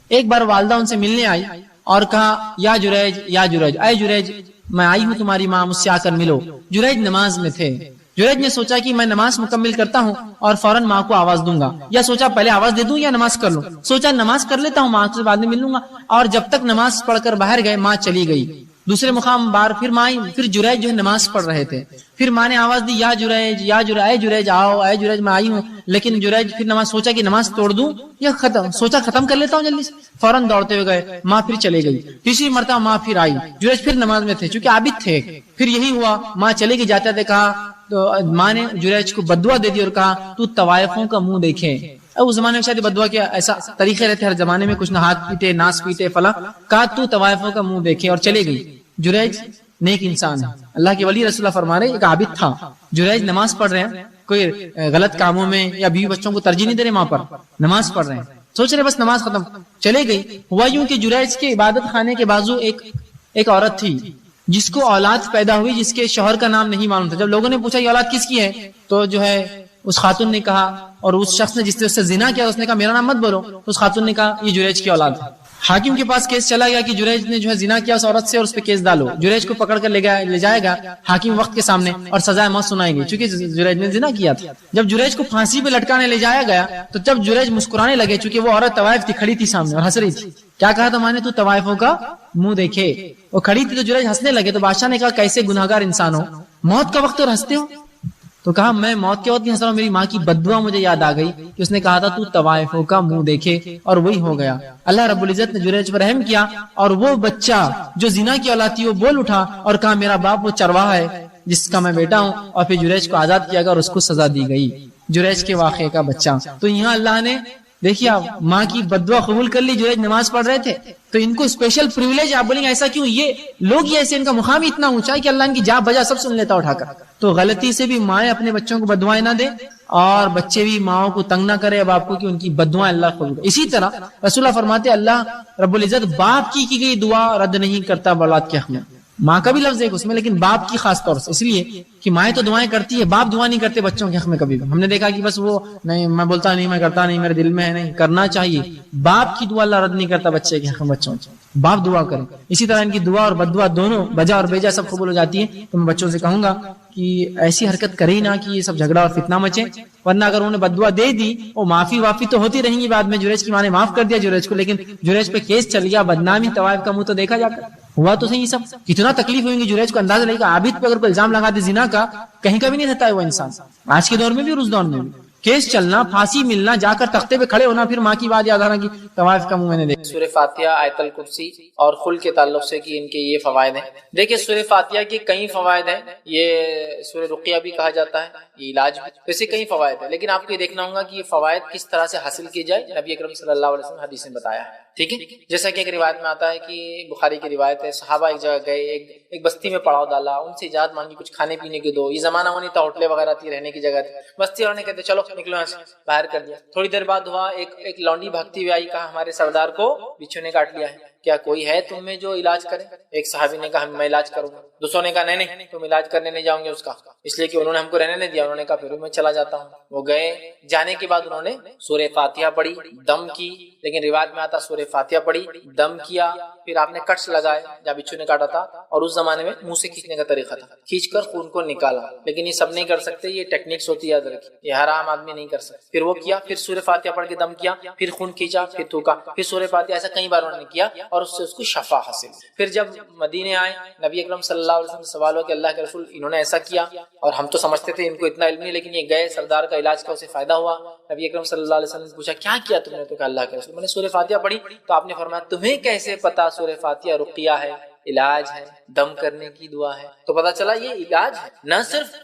ایک بار والدہ ان سے ملنے آئی اور کہا یا جریج اے جریج میں آئی ہوں تمہاری ماں, مجھ سے آ کر ملو. جریج نماز میں تھے. جریج نے سوچا کہ میں نماز مکمل کرتا ہوں اور فوراً ماں کو آواز دوں گا, یا سوچا پہلے آواز دے دوں یا نماز کر لوں. سوچا نماز کر لیتا ہوں, ماں سے بعد میں مل لوں گا. اور جب تک نماز پڑھ کر باہر گئے ماں چلی گئی. دوسرے مقام بار پھر ماں آئی, پھر جریج جو ہے نماز پڑھ رہے تھے. پھر ماں نے آواز دی یا جریج اے جریج آؤ, اے جریج میں آئی ہوں. لیکن جریج پھر نماز سوچا کہ نماز توڑ دوں یا ختم کر لیتا ہوں جلدی سے, فوراً دوڑتے ہوئے گئے. ماں پھر چلے گئی. تیسری مرتبہ ماں پھر آئی. جریج پھر نماز میں تھے چونکہ عابد تھے. پھر یہی ہوا, ماں چلے گئی, جاتے تھے کہا تو ماں نے جریج کو بددعا دے دی اور کہا تو طوائفوں کا منہ دیکھے. اس زمانے میں شاید بددعا کیا ایسا طریقے رہتے ہر زمانے میں, کچھ نہ ہاتھ پیٹے ناس پیٹے فلاں, کہا تو طوائفوں کا منہ دیکھے اور چلے گئی. جریج نیک انسان ہے, اللہ کے ولی رسول اللہ فرما رہے ایک عابد تھا. جریج نماز پڑھ رہے ہیں, کوئی غلط کاموں میں یا بیوی بچوں کو ترجیح نہیں دے رہے, ماں پر نماز پڑھ رہے ہیں, سوچ رہے بس نماز ختم, چلے گئی. ہوا یوں کہ جریج کے عبادت خانے کے بازو ایک عورت تھی جس کو اولاد پیدا ہوئی جس کے شوہر کا نام نہیں معلوم تھا. جب لوگوں نے پوچھا یہ اولاد کس کی ہے تو جو ہے اس خاتون نے کہا, اور اس شخص نے جس نے اس سے زنا کیا اس نے کہا میرا نام مت بولو. اس خاتون نے کہا یہ جریج کی اولاد ہے. حاکم کے پاس کیس چلا گیا کہ جریج نے جو ہے زنا کیا اس عورت سے اور اس پہ کیس ڈالو. جریج کو پکڑ کر لے جائے گا حاکم وقت کے سامنے اور سزائے موت سنائیں گے چونکہ جریج نے زنا کیا تھا. جب جریج کو پھانسی پہ لٹکانے لے جایا گیا تو جب جریج مسکرانے لگے, چونکہ وہ عورت طوائف تھی, کھڑی تھی سامنے اور ہنس رہی تھی. کیا کہا تھا میں نے, تو طوائفوں کا منہ دیکھے. وہ کھڑی تھی تو جریج ہنسنے لگے. تو بادشاہ نے کہا کیسے گناہگار انسان ہو, موت کا وقت اور ہنستے ہو. تو کہا میں موت کے وقت نہیں ہنس رہا ہوں, میری ماں کی بددعا مجھے یاد آ گئی کہ اس نے کہا تھا تو طوائفوں کا منہ دیکھے, اور وہی ہو گیا. اللہ رب العزت نے جریج پر رحم کیا اور وہ بچہ جو زنا کی اولاد تھی وہ بول اٹھا اور کہا میرا باپ وہ چرواہا ہے جس کا میں بیٹا ہوں, اور پھر جریج کو آزاد کیا گیا اور اس کو سزا دی گئی. جریج کے واقعے کا بچہ. تو یہاں اللہ نے دیکھیے آپ ماں کی بددعا قبول کر لی. جریج نماز پڑھ رہے تھے تو ان کو اسپیشل پریویلیج. آپ بولیں گے ایسا کیوں, یہ لوگ یہ ایسے, ان کا مقام اتنا اونچا ہے کہ اللہ ان کی جا بجا سب سن لیتا اٹھا کر. تو غلطی سے بھی مائیں اپنے بچوں کو بددعائیں نہ دے اور بچے بھی ماؤں کو تنگ نہ کرے باپ کو کہ ان کی بددعائیں اللہ قبول کرے. اسی طرح رسول اللہ فرماتے اللہ رب العزت باپ کی گئی دعا رد نہیں کرتا اولاد کے حق میں. ماں کا بھی لفظ ہے اس میں, لیکن باپ کی خاص طور سے, اس لیے کہ مائیں تو دعائیں کرتی ہے, باپ دعا نہیں کرتے بچوں کے حق میں کبھی. ہم نے دیکھا کہ بس وہ نہیں, میں بولتا نہیں, میں کرتا نہیں, میرے دل میں ہے نہیں, کرنا چاہیے. باپ کی دعا اللہ رد نہیں کرتا بچے کے حق میں, بچوں کی باپ دعا کریں. اسی طرح ان کی دعا اور بددعا دونوں بجا اور بیجا سب قبول ہو جاتی ہے. تو میں بچوں سے کہوں گا کہ ایسی حرکت کرے ہی نہ کہ یہ سب جھگڑا اور فتنہ مچے, ورنہ اگر انہوں نے بددعا دے دی وہ معافی تو ہوتی رہیں گی بعد میں. جریج کی ماں نے معاف کر دیا جریج کو, لیکن جریج پہ کیس چل گیا, بدنامی طوائف کا منہ تو دیکھا جا کر ہوا. تو صحیح سب کتنا تکلیف ہوئیں گی جریج کو اندازہ لگے گا. عابد پہ اگر کوئی الزام لگا دے زنا کا, کہیں کا بھی نہیں رہتا ہے وہ انسان, آج کے دور میں بھی اور اس دور میں بھی. کیس چلنا, پھانسی ملنا, جا کر تختے پہ کھڑے ہونا, پھر ماں کی بات یاد آنا کہ طوائف کا منہ میں نے دیکھا. سورہ فاتحہ, آیت الکرسی اور خل کے تعلق سے کہ ان کے یہ فوائد ہیں. دیکھیں سورہ فاتحہ کے کئی فوائد ہیں. یہ سورہ رقیہ بھی کہا جاتا ہے, یہ علاج بھی, ویسے کئی فوائد ہیں. لیکن آپ کو یہ دیکھنا ہوگا کہ یہ فوائد کس طرح سے حاصل کیے جائے. نبی اکرم صلی اللہ علیہ وسلم حدیث میں بتایا ہے. ٹھیک ہے. جیسا کہ ایک روایت میں آتا ہے کہ بخاری کی روایت ہے، صحابہ ایک جگہ گئے، ایک بستی میں پڑاؤ ڈالا، ان سے اجازت مانگی کچھ کھانے پینے کی دو. یہ زمانہ وہ نہیں تھا ہوٹلیں وغیرہ تھی، رہنے کی جگہ تھی. بستی والوں نے کہتے چلو نکلو یہاں سے، باہر کر دیا. تھوڑی دیر بعد ہوا ایک لونڈی بھاگتی ہوئی آئی، کہا ہمارے سردار کو بچھو نے کاٹ لیا ہے، کیا کوئی ہے تم میں جو علاج کرے؟ ایک صحابی نے کہا میں علاج کروں گا. دوسروں نے کہا نہیں تم علاج کرنے نہیں جاؤں گے اس کا، اس لیے کہ انہوں نے ہم کو رہنے نہیں دیا. انہوں نے کہا پھر میں چلا جاتا ہوں. وہ گئے، جانے کے بعد انہوں نے سورہ فاتحہ پڑھی، دم کی. لیکن روایت میں آتا سورہ فاتحہ پڑھی، دم کیا، پھر آپ نے کٹس لگائے جہاں بچھو نے کاٹا تھا، اور اس زمانے میں منہ سے کھینچنے کا طریقہ تھا، کھینچ کر خون کو نکالا. لیکن یہ سب نہیں کر سکتے، یہ ٹیکنیکس ہوتی ہے، یاد رکھیے، یہ ہر عام آدمی نہیں کر سکتا. پھر وہ کیا، پھر سورہ فاتحہ پڑھ کے دم کیا، پھر خون کھینچا، پھر تھوکا، پھر سورہ فاتحہ، ایسا کئی بار انہوں نے کیا اور اس کو شفا حاصل. پھر جب مدینے آئے، نبی اکرم صلی اللہ علیہ وسلم سے سوال ہوا کہ اللہ کے رسول انہوں نے ایسا کیا، اور ہم تو سمجھتے تھے ان کو اتنا علم نہیں، لیکن یہ گئے سردار کا علاج کا اسے فائدہ ہوا. نبی اکرم صلی اللہ علیہ وسلم نے پوچھا کیا کیا تم نے؟ تو کہا اللہ کے رسول میں نے سورہ فاتحہ پڑھی. تو آپ نے فرمایا تمہیں کیسے پتا سورہ فاتحہ رقیہ ہے، علاج ہے، دم کرنے کی دعا ہے؟ تو پتا چلا یہ علاج ہے، نہ صرف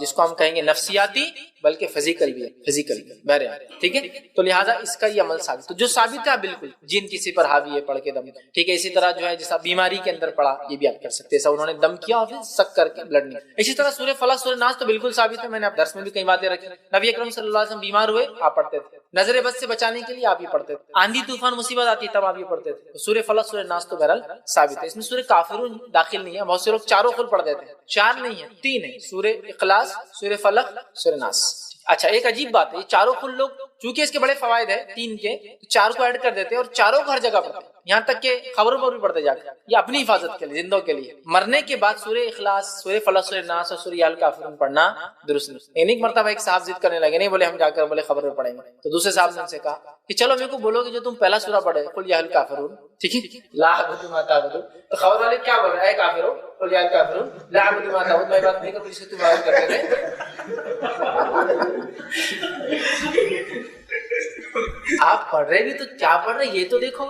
جس کو ہم کہیں گے نفسیاتی بلکہ فزیکل بھی ہے، فزیکل بہرحال. ٹھیک ہے، تو لہٰذا اس کا یہ عمل ثابت. تو جو ثابت ہے بالکل جن کسی پر حاوی ہے پڑھ کے دم. ٹھیک ہے، اسی طرح جو ہے جیسا بیماری کے اندر پڑا یہ بھی آپ کر سکتے ہیں، ایسا انہوں نے دم کیا اور پھر سک کر کے بلڈ نہیں. اسی طرح سورہ فلق سورہ ناس تو بالکل ثابت ہے، میں نے آپ درس میں بھی کئی باتیں رکھی. نبی اکرم صلی اللہ علیہ وسلم بیمار ہوئے آپ پڑھتے تھے، نظر بد سے بچانے کے لیے آپ یہ پڑھتے تھے، آندھی طوفان مصیبت آتی تب آپ یہ پڑھتے تھے. سورہ فلق سورہ ناس تو بہرحال ثابت ہے. اس میں سورہ کافرون داخل نہیں ہے، بہت سے لوگ چاروں خل پڑھ دیتے ہیں. چار نہیں ہے، تین ہے، سورہ اخلاص، سورہ فلق، سورہ ناس. اچھا ایک عجیب بات ہے، یہ چاروں کل لوگ چونکہ اس کے بڑے فوائد ہیں تین کے، چار کو ایڈ کر دیتے ہیں اور چاروں کو ہر جگہ پڑھتے ہیں، یہاں تک کہ خبروں پر بھی پڑھتے جا کے. یہ اپنی حفاظت کے لیے، زندوں کے لیے. مرنے کے بعد سورہ اخلاص، سورہ فلق، سورہ ناس اور سورہ الکافرون پڑھنا درست نہیں. ایک مرتبہ ایک صاحب ضد کرنے لگے، نہیں بولے ہم جا کر بولے خبر میں پڑھیں گے. تو دوسرے صاحب نے ان سے کہا کہ چلو میرے کو بولو کہ جو تم پہلا سورہ پڑھے قل یا الکافرون، ٹھیک ہے، لا اعبد ما تعبدون، تو خبر والے کیا بول رہے ہیں؟ اے کافرو قل یا الکافرون لا اعبد ما تعبدون، میں بات نہیں کروں جس سے تم عبادت کرتے تھے. آپ پڑھ رہے بھی تو کیا پڑھ رہے یہ تو دیکھو.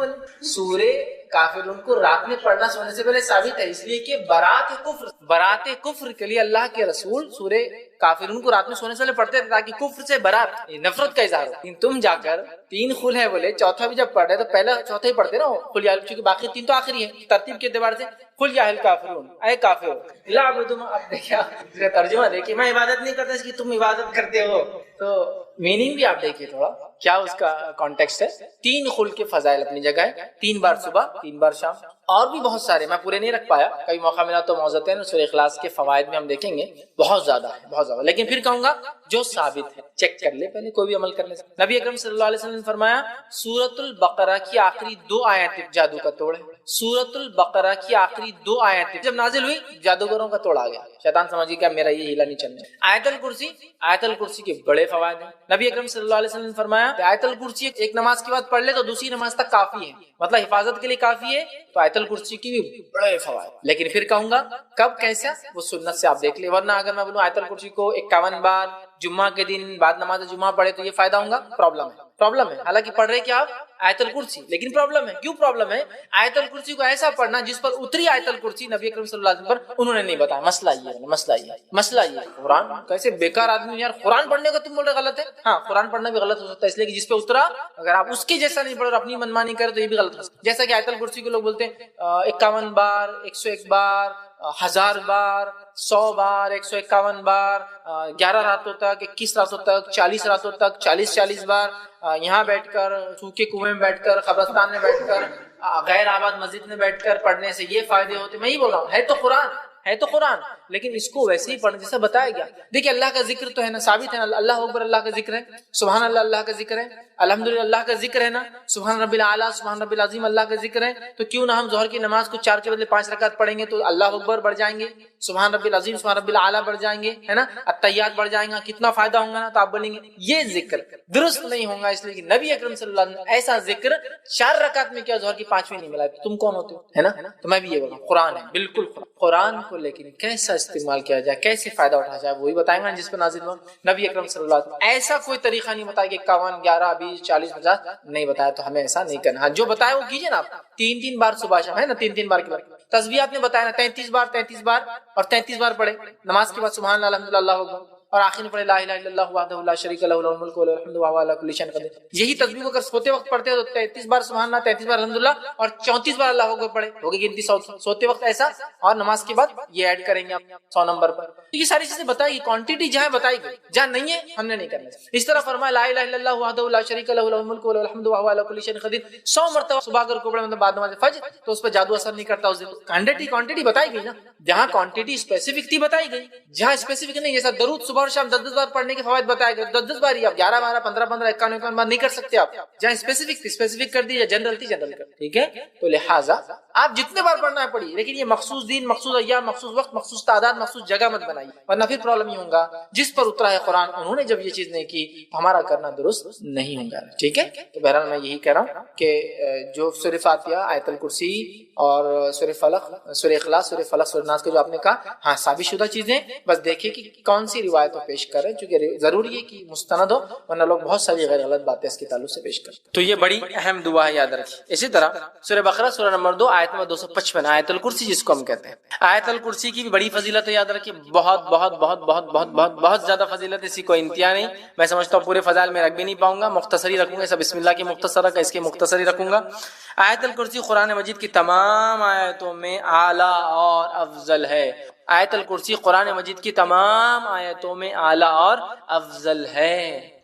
سورہ کافرون کو رات میں پڑھنا سونے سے پہلے ثابت ہے، اس لیے کہ برات کفر کے لیے اللہ کے رسول سورہ کافرون کو رات میں سونے سے پہلے پڑھتے تھے تاکہ کفر سے برات، نفرت کا اظہار ہو. تم جا کر تین خل ہے بولے، چوتھا بھی جب پڑھ رہے تو پہلا چوتھا ہی پڑھتے نا قل یا، کیونکہ باقی تین تو آخری ہے ترتیب کے اعتبار سے. قل یا الکافرون، اے کافر لا اعبد ما، اب دیکھا اس کا ترجمہ دیکھیے، میں عبادت نہیں کرتا، اس کی تم عبادت کرتے ہو. تو میننگ بھی آپ دیکھیے تھوڑا کیا اس کا کانٹیکسٹ ہے. تین خل کے فضائل اپنی جگہ ہے، 3 بار صبح 3 بار شام، اور بھی بہت سارے میں پورے نہیں رکھ پایا، کبھی موقع ملا تو موضوعات سورہ اخلاص کے فوائد میں ہم دیکھیں گے، بہت زیادہ ہے بہت زیادہ. لیکن پھر کہوں گا جو ثابت ہے چیک کر لے پہلے، کوئی بھی عمل کرنے سے. نبی اکرم صلی اللہ علیہ وسلم نے فرمایا سورۃ البقرہ کی آخری 2 آیتیں جادو کا توڑ ہے. سورۃ البقرہ کی آخری 2 آیتیں جب نازل ہوئی جادوگروں کا توڑ آ گیا. شیطان سمجھے کہ میرا یہ ہیلا نہیں چلنا. آیت الکرسی کے بڑے فوائد ہیں. نبی اکرم صلی اللہ علیہ وسلم نے فرمایا آیت الکرسی ایک نماز کے بعد پڑھ لے تو دوسری نماز تک کافی ہے، مطلب حفاظت کے لیے کافی ہے. تو آیت الکرسی کی بھی بڑے فوائد. لیکن پھر کہوں گا کب کیسا وہ سنت سے آپ دیکھ لیں، ورنہ اگر میں بولوں آیت الکرسی کو 51 بار جمعہ کے دن بعد نماز جمعہ پڑھے تو یہ فائدہ ہوگا؟ پرابلم ہے. حالانکہ پڑھ رہے کیا آپ آیت الکرسی، لیکن پرابلم ہے. کیوں پرابلم ہے؟ آیت الکرسی کو ایسا پڑھنا جس پر اتری آیت الکرسی نبی اکرم صلی اللہ علیہ وسلم پر انہوں نے نہیں بتایا. مسئلہ یہ قرآن کیسے بیکار آدمی یار، قرآن پڑھنے کا تم بول رہے غلط ہے. ہاں قرآن پڑھنا بھی غلط ہو سکتا ہے، اس لیے کہ جس پہ اترا اگر آپ اس کے جیسا نہیں پڑھو اور اپنی منمانی کرے تو یہ بھی غلط ہو سکتا ہے. جیسا کہ آیت الکرسی کو لوگ بولتے ہیں 51 بار، 101 بار، 1000 بار، 100 بار، 151 بار، 11 راتوں تک، 21 راتوں تک، 40 راتوں تک، 40 بار یہاں بیٹھ کر، سوکھے کنویں میں بیٹھ کر، قبرستان میں بیٹھ کر، غیر آباد مسجد میں بیٹھ کر پڑھنے سے یہ فائدے ہوتے. میں یہ بول رہا ہوں ہے تو قرآن لیکن اس کو ویسے ہی پڑھنے جیسا بتایا گیا. دیکھیں اللہ کا ذکر تو ہے نا، ثابت ہے نا، اللہ اکبر اللہ کا ذکر ہے، سبحان اللہ اللہ کا ذکر ہے، الحمدللہ اللہ کا ذکر ہے نا، سبحان ربی الاعلیٰ سبحان ربی العظیم اللہ کا ذکر ہے. تو کیوں نہ ہم ظہر کی نماز کو 4 کے بدلے 5 رکعت پڑھیں گے تو اللہ اکبر بڑھ جائیں گے، سبحان ربی العظیم سبحان ربی الاعلیٰ بڑھ جائیں گے، ہے نا، التحیات بڑھ جائیں گا، کتنا فائدہ ہوگا نا. تو آپ بولیں گے یہ ذکر درست نہیں ہوگا، اس لیے کہ نبی اکرم صلی اللہ علیہ وسلم ایسا ذکر 4 رکعت میں کیا ظہر کی 5ویں نہیں ملا. تم کون ہوتے ہو، ہے نا. تو میں بھی یہ بول رہا ہوں قرآن ہے بالکل قرآن کو، لیکن کیسا استعمال کیا جائے، کیسے فائدہ اٹھایا جائے وہی بتائیں گا جس پہ نازل ہوا. نبی اکرم صلی اللہ علیہ وسلم ایسا کوئی طریقہ نہیں بتایا کہ 51 11 20 40 50 نہیں بتایا. تو ہمیں ایسا نہیں کرنا. جو بتایا وہ کیجیے نا آپ. 3 بار صبح شام ہے نا، 3 بار کے بعد تسبیحات نے بتایا نا، 33 بار اور 33 بار پڑھے نماز کے بعد سبحان اللہ الحمدللہ اللہ اکبر. اور آخر میں پڑھے لا الہ الا اللہ وحدہ لا شریک لہ لہ الملک و لہ الحمد وهو علی کل شیء قدیر. یہی تسبیح کو اگر سوتے وقت پڑھتے ہو تو 33 بار سبحان اللہ، 33 بار الحمدللہ اور 34 بار اللہ اکبر پڑھے، ہوگی گنتی 100 سوتے وقت ایسا، اور نماز کے بعد یہ ایڈ کریں گے آپ 100 نمبر پر. یہ ساری چیزیں بتائی، کوانٹٹی جہاں بتائی گئی، جہاں نہیں ہے ہم نے نہیں کرنا. اس طرح فرمایا لا الہ الا اللہ وحدہ لا شریک لہ لہ الملک و لہ الحمد وهو علی کل شیء قدیر 100 مرتبہ صبح اگر کو پڑھے، مطلب بعد نماز فجر، تو اس پہ جادو اثر نہیں کرتا. اس دن کوانٹٹی بتائی گئی نا، جہاں کوانٹٹی اسپیسیفک تھی بتائی گئی، جہاں اسپیسیفک نہیں، جیسا درود صبح اور شام 10 بار پڑھنے کے فوائد بتائے گئے، 10 بار ہی، آپ 11 12 15 15 51 بار نہیں کر سکتے. آپ جہاں اسپیسیفک کر دیجیے، جنرل تھی جنرل کر، ٹھیک ہے. تو لہٰذا آپ جتنے بار پڑھنا ہے پڑھیے، لیکن یہ مخصوص دن، مخصوص ایام، مخصوص وقت، مخصوص تعداد، مخصوص جگہ مت بنائیے، ورنہ پھر پرابلم ہی ہوگا. جس پر اترا ہے قرآن، انہوں نے جب یہ چیز نہیں کی تو ہمارا کرنا درست نہیں ہوگا. ٹھیک ہے. تو بہرحال میں یہی کہہ رہا ہوں کہ جو سورہ فاتحہ، آیت الکرسی اور سورہ فلق، سورہ اخلاص، سورہ فلق، سورہ ناس کے جو آپ نے کہا، ہاں ثابت شدہ چیزیں، بس دیکھیے کہ کون سی روایت پیش کر رہے ہیں، چونکہ ضروری ہے کہ مستند ہو، ورنہ لوگ بہت ساری غیر غلط باتیں اس کے تعلق سے پیش کرتے. تو یہ بڑی اہم دعا ہے، یاد رکھیے. اسی طرح سورہ بقرہ سورہ نمبر 2 آیت نمبر 255 آیت الکرسی جس کو ہم کہتے ہیں. آیت الکرسی کی بھی بڑی فضیلت ہے، یاد رکھیے. بہت بہت بہت بہت بہت بہت بہت زیادہ فضیلت، اسی کوئی انتہا نہیں. میں سمجھتا ہوں پورے فضائل میں رکھ بھی نہیں پاؤں گا، مختصری رکھوں گا. سب بسم اللہ کی مختصر کا، اس کے مختصری رکھوں گا. آیت الکرسی قرآن مجید کی تمام آیتوں میں اعلیٰ اور افضل ہے. آیت الکرسی قرآن مجید کی تمام آیتوں میں اعلیٰ اور افضل ہے.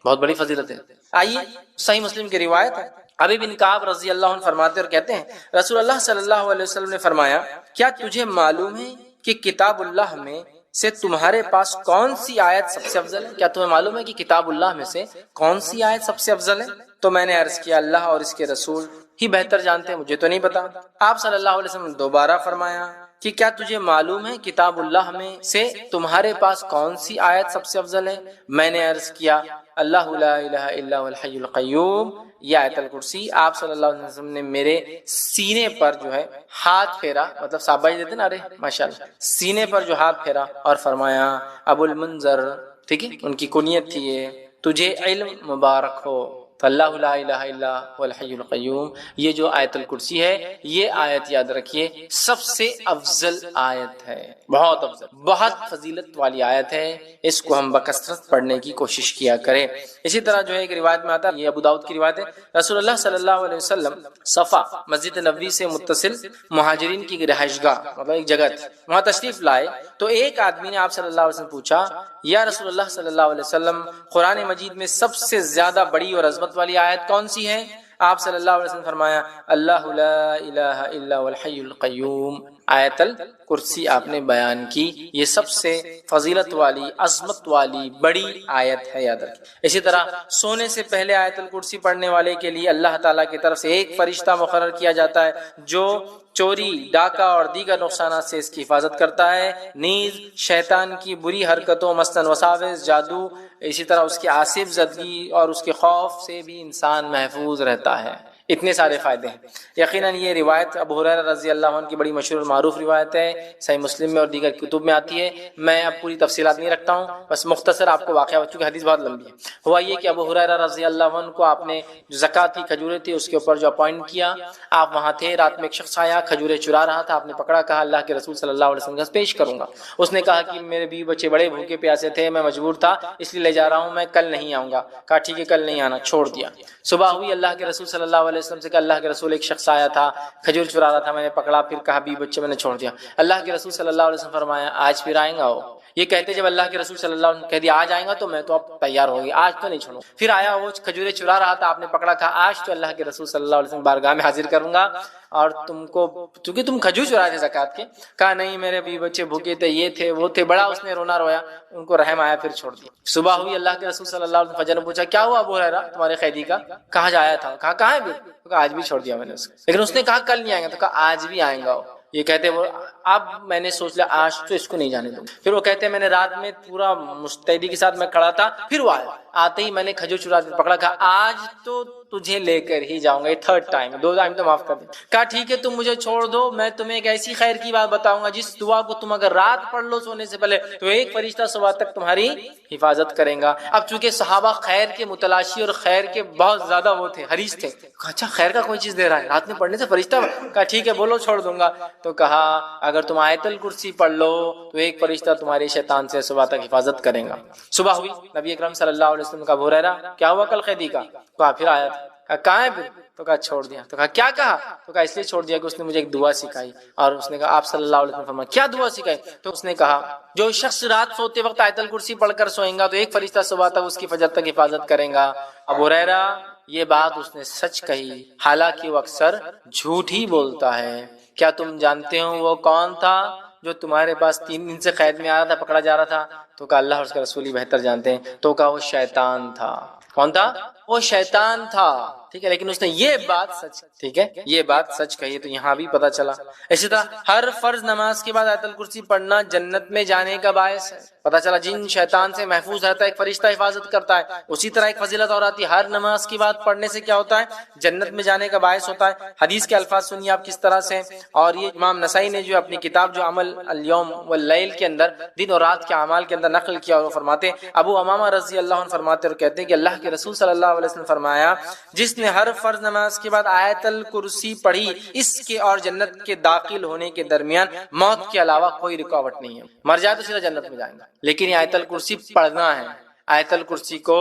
بہت بڑی فضیلت ہے. آئیے صحیح مسلم کی روایت ہے. ابی بن کعب رضی اللہ عنہ فرماتے اور کہتے ہیں رسول اللہ صلی اللہ علیہ وسلم نے فرمایا، کیا تجھے معلوم ہے کہ کتاب اللہ میں سے تمہارے پاس کون سی آیت سب سے افضل ہے؟ کیا تمہیں معلوم ہے کہ کتاب اللہ میں سے کون سی آیت سب سے افضل ہے؟ تو میں نے عرض کیا اللہ اور اس کے رسول ہی بہتر جانتے ہیں، مجھے تو نہیں پتا. آپ صلی اللہ علیہ وسلم نے دوبارہ فرمایا کہ کیا تجھے معلوم ہے کتاب اللہ میں سے تمہارے پاس کون سی آیت سب سے افضل ہے؟ میں نے عرض کیا اللہ لا الہ الا هو الحی القیوم، یہ آیت الکرسی. آپ صلی اللہ علیہ وسلم نے میرے سینے پر جو ہے ہاتھ پھیرا، مطلب صحابہ دیتے نا، ارے ماشاءاللہ، سینے پر جو ہاتھ پھیرا اور فرمایا ابو المنذر، ٹھیک ہے، ان کی کنیت تھی یہ، تجھے علم مبارک ہو. اللہ لا الہ الا هو الحی القیوم، یہ جو آیت الکرسی ہے، یہ آیت یاد رکھیے سب سے افضل آیت ہے، بہت افضل، بہت فضیلت والی آیت ہے. اس کو ہم بکثرت پڑھنے کی کوشش کیا کریں. اسی طرح جو ہے ایک روایت میں آتا ہے، یہ ابو داؤد کی روایت ہے، رسول اللہ صلی اللہ علیہ وسلم صفا مسجد نبوی سے متصل مہاجرین کی رہائش گاہ، مطلب ایک جگہ تھی، وہاں تشریف لائے تو ایک آدمی نے آپ صلی اللہ علیہ وسلم پوچھا، یا رسول اللہ صلی اللہ علیہ وسلم قرآن مجید میں سب سے زیادہ بڑی اور عظمت والی آیت کون سی ہے؟ آپ صلی اللہ علیہ وسلم فرمایا اللہ لا الہ الا هو الحی القیوم. آیت الکرسی آپ نے بیان کی، یہ سب سے فضیلت والی، عظمت والی بڑی آیت ہے، یاد رکھیں. اسی طرح سونے سے پہلے آیت الکرسی پڑھنے والے کے لیے اللہ تعالیٰ کی طرف سے ایک فرشتہ مقرر کیا جاتا ہے جو چوری، ڈاکہ اور دیگر نقصانات سے اس کی حفاظت کرتا ہے، نیز شیطان کی بری حرکتوں مثلاً وساوس، جادو، اسی طرح اس کی آصف زدگی اور اس کے خوف سے بھی انسان محفوظ رہتا ہے. اتنے سارے فائدے ہیں. یقیناً یہ روایت ابو ہریرہ رضی اللہ عنہ کی بڑی مشہور اور معروف روایت ہے، صحیح مسلم میں اور دیگر کتب میں آتی ہے. میں اب پوری تفصیلات نہیں رکھتا ہوں، بس مختصر آپ کو واقعہ، چونکہ حدیث بہت لمبی ہے. ہوا یہ کہ ابو ہریرہ رضی اللہ عنہ کو آپ نے جو زکوٰۃ کی کھجوریں تھی اس کے اوپر جو اپوائنٹ کیا، آپ وہاں تھے، رات میں ایک شخص آیا کھجوریں چرا رہا تھا، آپ نے پکڑا، کہا اللہ کے رسول صلی اللہ علیہ وسلم کے پیش کروں گا. اس نے کہا کہ میرے بیوی بچے بڑے بھوکے پیاسے تھے، میں مجبور تھا اس لیے لے جا رہا ہوں، میں کل نہیں آؤں گا. کہا ٹھیک ہے کل نہیں آنا، چھوڑ دیا. صبح ہوئی، اللہ کے رسول صلی اللہ علیہ وسلم سے کہا اللہ کے رسول ایک شخص آیا تھا کھجور چرا رہا تھا، میں نے پکڑا، پھر کہا بیوی بچے میں نے چھوڑ دیا. اللہ کے رسول صلی اللہ علیہ وسلم فرمایا آج پھر آئیں گا وہ. یہ کہتے جب اللہ کے رسول صلی اللہ علیہ وسلم کہہ دیا آج آئیں گا تو میں تو اب تیار ہو گئی، آج تو نہیں چھوڑوں. پھر آیا وہ کھجوریں چرا رہا تھا، آپ نے پکڑا، کہا آج تو اللہ کے رسول صلی اللہ علیہ وسلم بارگاہ میں حاضر کروں گا اور تم کو، چونکہ تم کھجور چرائے تھے زکوٰۃ کے. کہا نہیں میرے بیوی بچے بھوکے تھے، یہ تھے وہ تھے، بڑا اس نے رونا رویا، ان کو رحم آیا، پھر چھوڑ دیا. صبح ہوئی، اللہ کے رسول صلی اللہ علیہ وسلم فجر نے پوچھا کیا ہوا ابو ہریرہ تمہارے قیدی کا؟ کہاں جایا تھا؟ کہا کہاں ہے؟ کہا آج بھی چھوڑ دیا میں نے اس کو. لیکن اس نے کہا کل نہیں آئیں گا، تو کہا آج بھی آئیں گا. یہ کہتے وہ اب میں نے سوچ لیا آج تو اس کو نہیں جانے دوں. پھر وہ کہتے میں نے رات میں پورا مستعدی کے ساتھ میں کھڑا تھا، پھر وہ آیا، آتے ہی میں نے کھجور چرا پکڑا، کہا آج تو تجھے لے کر ہی جاؤں گا. یہ تھرڈ ٹائم, 2 ٹائم تو معاف کر دیں. کہا ٹھیک ہے تم مجھے چھوڑ دو, میں تمہیں ایک ایسی خیر کی بات بتاؤں گا جس دعا کو تم اگر رات پڑھ لو سونے سے پہلے تو ایک فرشتہ صبح تک تمہاری حفاظت کرے گا. اب چونکہ صحابہ خیر کے متلاشی اور خیر کے بہت زیادہ وہ تھے, حریص تھے. کہا اچھا خیر کا کوئی چیز دے رہا ہے رات میں پڑھنے سے فرشتہ. کہا ٹھیک ہے بولو چھوڑ دوں گا. تو کہا اگر تم آیت الکرسی پڑھ لو تو ایک فرشتہ تمہارے شیطان سے صبح تک حفاظت کرے گا. صبح ہوئی, نبی اکرم صلی اللہ علیہ وسلم کا ابو ہریرہ کیا ہوا کل قیدی کا؟ کہا پھر آیا تھا. کہا کہاں ہے پھر؟ تو کہا چھوڑ دیا. تو کہا کیا کہا؟ تو کہا اس لیے چھوڑ دیا کہ اس نے مجھے ایک دعا سکھائی. اور اس نے کہا آپ صلی اللہ علیہ وسلم فرمایا کیا دعا سکھائی؟ تو اس نے کہا جو شخص رات سوتے وقت آیت الکرسی پڑھ کر سوئے گا تو ایک فرشتہ صبح تک اس کی فجر تک حفاظت کرے گا. ابو ہریرہ یہ بات اس نے سچ کہی, حالانکہ وہ اکثر جھوٹ ہی بولتا ہے. کیا تم جانتے ہو وہ کون تھا جو تمہارے پاس 3 دن سے قید میں آ رہا تھا, پکڑا جا رہا تھا؟ تو کہا اللہ اور اس کا رسول ہی بہتر جانتے ہیں. تو کہا وہ شیطان تھا. کون تھا؟ وہ شیطان تھا. ٹھیک ہے, لیکن اس نے یہ بات سچ, ٹھیک ہے یہ بات سچ کہی. تو یہاں بھی پتا چلا. اسی طرح ہر فرض نماز کے بعد آیت الکرسی پڑھنا جنت میں جانے کا باعث ہے. پتا چلا جن شیطان سے محفوظ رہتا ہے ایک فرشتہ حفاظت کرتا ہے. اسی طرح ایک فضیلت اور آتی ہے, ہر نماز کی بات پڑھنے سے کیا ہوتا ہے؟ جنت میں جانے کا باعث ہوتا ہے. حدیث کے الفاظ سنیے آپ کس طرح سے. اور یہ امام نسائی نے جو اپنی کتاب جو عمل اليوم واللیل کے اندر دن اور رات کے اعمال کے اندر نقل کیا, اور وہ فرماتے ابو امامہ رضی اللہ عنہ فرماتے اور کہتے ہیں کہ اللہ کے رسول صلی اللہ علیہ وسلم فرمایا جس نے ہر فرض نماز کے بعد آیت الکرسی پڑھی اس کے اور جنت کے داخل ہونے کے درمیان موت کے علاوہ کوئی رکاوٹ نہیں ہے. مر جائے تو سیدھا جنت میں جائیں گا. لیکن یہ آیت الکرسی پڑھنا ہے. آیت الکرسی کو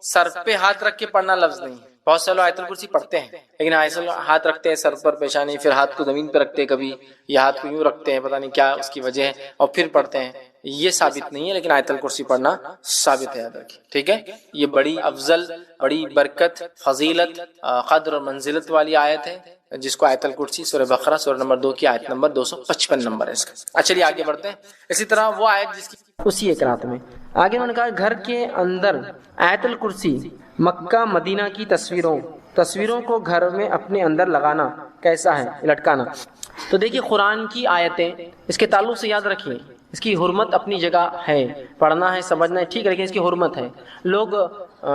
سر پہ ہاتھ رکھ کے پڑھنا لفظ نہیں. بہت سے لوگ آیت الکرسی پڑھتے ہیں لیکن ہاتھ رکھتے ہیں سر پر پیشانی, پھر ہاتھ کو زمین پہ رکھتے ہیں, کبھی یہ ہاتھ کو یوں رکھتے ہیں, پتہ نہیں کیا اس کی وجہ ہے, اور پھر پڑھتے ہیں. یہ ثابت نہیں ہے, لیکن آیت الکرسی پڑھنا ثابت ہے. یاد رکھیں ٹھیک ہے. یہ بڑی افضل, بڑی برکت, فضیلت, قدر اور منزلت والی آیت ہے جس کو آیت الکرسی سورہ بقرہ سورہ نمبر 2 کی آیت نمبر 255 نمبر ہے اس کا. اچھا چلیے آگے بڑھتے ہیں. اسی طرح وہ آیت جس کی اسی ایک رات میں آگے انہوں نے کہا گھر کے اندر آیت الکرسی مکہ مدینہ کی تصویروں کو گھر میں اپنے اندر لگانا کیسا ہے, لٹکانا. تو دیکھیے قرآن کی آیتیں اس کے تعلق سے یاد رکھیے, اس کی حرمت اپنی جگہ ہے, پڑھنا ہے سمجھنا ہے ٹھیک ہے, لیکن اس کی حرمت ہے. لوگ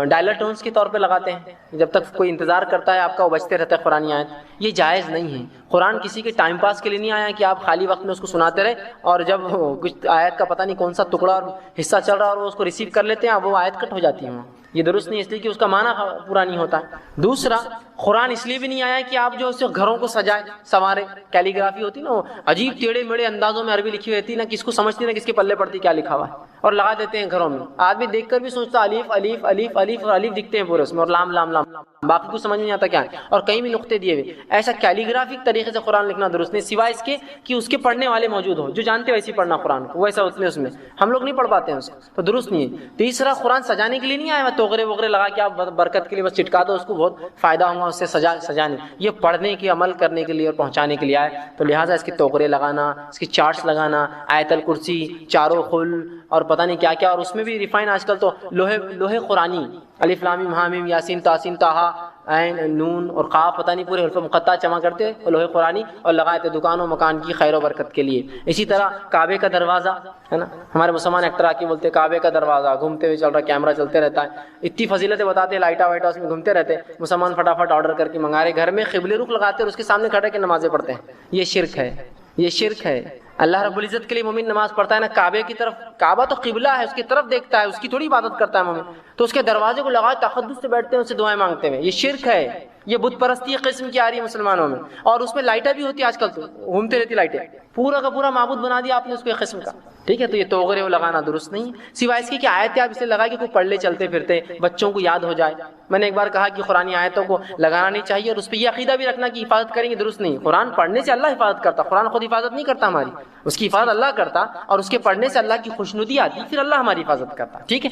ڈائلر ٹونز کے طور پہ لگاتے ہیں, جب تک کوئی انتظار کرتا ہے آپ کا وہ بجتے رہتا ہے قرآن آیت. یہ جائز نہیں ہے. قرآن کسی کے ٹائم پاس کے لیے نہیں آیا کہ آپ خالی وقت میں اس کو سناتے رہے, اور جب کچھ آیت کا پتہ نہیں کون سا ٹکڑا اور حصہ چل رہا اور وہ اس کو ریسیو کر لیتے ہیں, اب وہ آیت کٹ ہو جاتی ہے. یہ درست نہیں, اس لیے کہ اس کا معنی پورا نہیں ہوتا. دوسرا, قرآن اس لیے بھی نہیں آیا کہ آپ جو اس گھروں کو سجائے سنوارے. کیلیگرافی ہوتی نا, عجیب ٹیڑے میڑے اندازوں میں عربی لکھی ہوتی ہے, نہ کس کو سمجھتی نہ کس کے پلے پڑتی کیا لکھا ہوا ہے, اور لگا دیتے ہیں گھروں میں. آدمی دیکھ کر بھی سوچتا الف الف الف الف اور الف دکھتے ہیں پورے اس میں, اور لام لام لام, باقی کو سمجھ نہیں آتا کیا ہے, اور کہیں بھی نقطے دیے ہوئے. ایسا کیلیگرافک طریقے سے قرآن لکھنا درست نہیں, سوائے اس کے کہ اس کے پڑھنے والے موجود ہو جو جانتے ویسے پڑھنا قرآن کو, ویسا اس میں ہم لوگ نہیں پڑھ پاتے ہیں اس کو, تو درست نہیں ہے. تیسرا, قرآن سجانے کے لیے نہیں آیا, توغرے وغیرہ لگا کے آپ برکت کے لیے بس چٹکا دو, اس کو بہت فائدہ ہوگا اس سے سجانے. یہ پڑھنے کے عمل کرنے کے لیے اور پہنچانے کے لیے آئے, تو لہٰذا اس کے توغرے لگانا, اس کی چارٹس لگانا, آیت الکرسی چاروں خل اور پتہ نہیں کیا کیا, اور اس میں بھی ریفائن آج کل تو لوہے قرآنی, الف لام میم ہا میم یاسین تاسین تاہا عین نون اور قاف, پتہ نہیں پورے حروف مقطع جمع کرتے لوہے قرآنی اور لگائے تھے دکان و مکان کی خیر و برکت کے لیے. اسی طرح کعبے کا دروازہ ہے نا, ہمارے مسلمان ایکٹر آ کے بولتے کعبے کا دروازہ گھومتے ہوئے چل رہا, کیمرہ چلتے رہتا ہے, اتنی فضیلتیں بتاتے ہیں, لائٹا وائٹا اس میں گھومتے رہتے. مسلمان فٹافٹ آرڈر کر کے منگا رہے, گھر میں قبلے رخ لگاتے اور اس کے سامنے کھڑے کے نمازیں پڑھتے ہیں. یہ شرک ہے, یہ شرک ہے. اللہ رب العزت کے لیے مومن نماز پڑھتا ہے نا کعبے کی طرف, کعبہ تو قبلہ ہے, اس کی طرف دیکھتا ہے, اس کی تھوڑی عبادت کرتا ہے مومن, تو اس کے دروازے کو لگا تقدس سے بیٹھتے ہیں, اس سے دعائیں مانگتے ہیں. یہ شرک ہے, یہ بت پرستی قسم کی آ رہی ہے مسلمانوں میں. اور اس میں لائٹیں بھی ہوتی ہے آج کل, تو گھومتے رہتی لائٹیں, پورا کا پورا معبود بنا دیا آپ نے اس کو ایک قسم کا. ٹھیک ہے, تو یہ توغرے وہ لگانا درست نہیں, سوائے اس کی کہ آیتیں آپ اسے لگا کہ کوئی پڑھ لے چلتے پھرتے, بچوں کو یاد ہو جائے. میں نے ایک بار کہا کہ قرآن آیتوں کو لگانا نہیں چاہیے, اور اس پہ یہ عقیدہ بھی رکھنا کہ حفاظت کریں گے, درست نہیں. قرآن پڑھنے سے اللہ حفاظت کرتا, قرآن خود حفاظت نہیں کرتا ہماری, اس کی حفاظت اللہ کرتا, اور اس کے پڑھنے سے اللہ کی خوشنودی آتی, پھر اللہ ہماری حفاظت کرتا. ٹھیک ہے,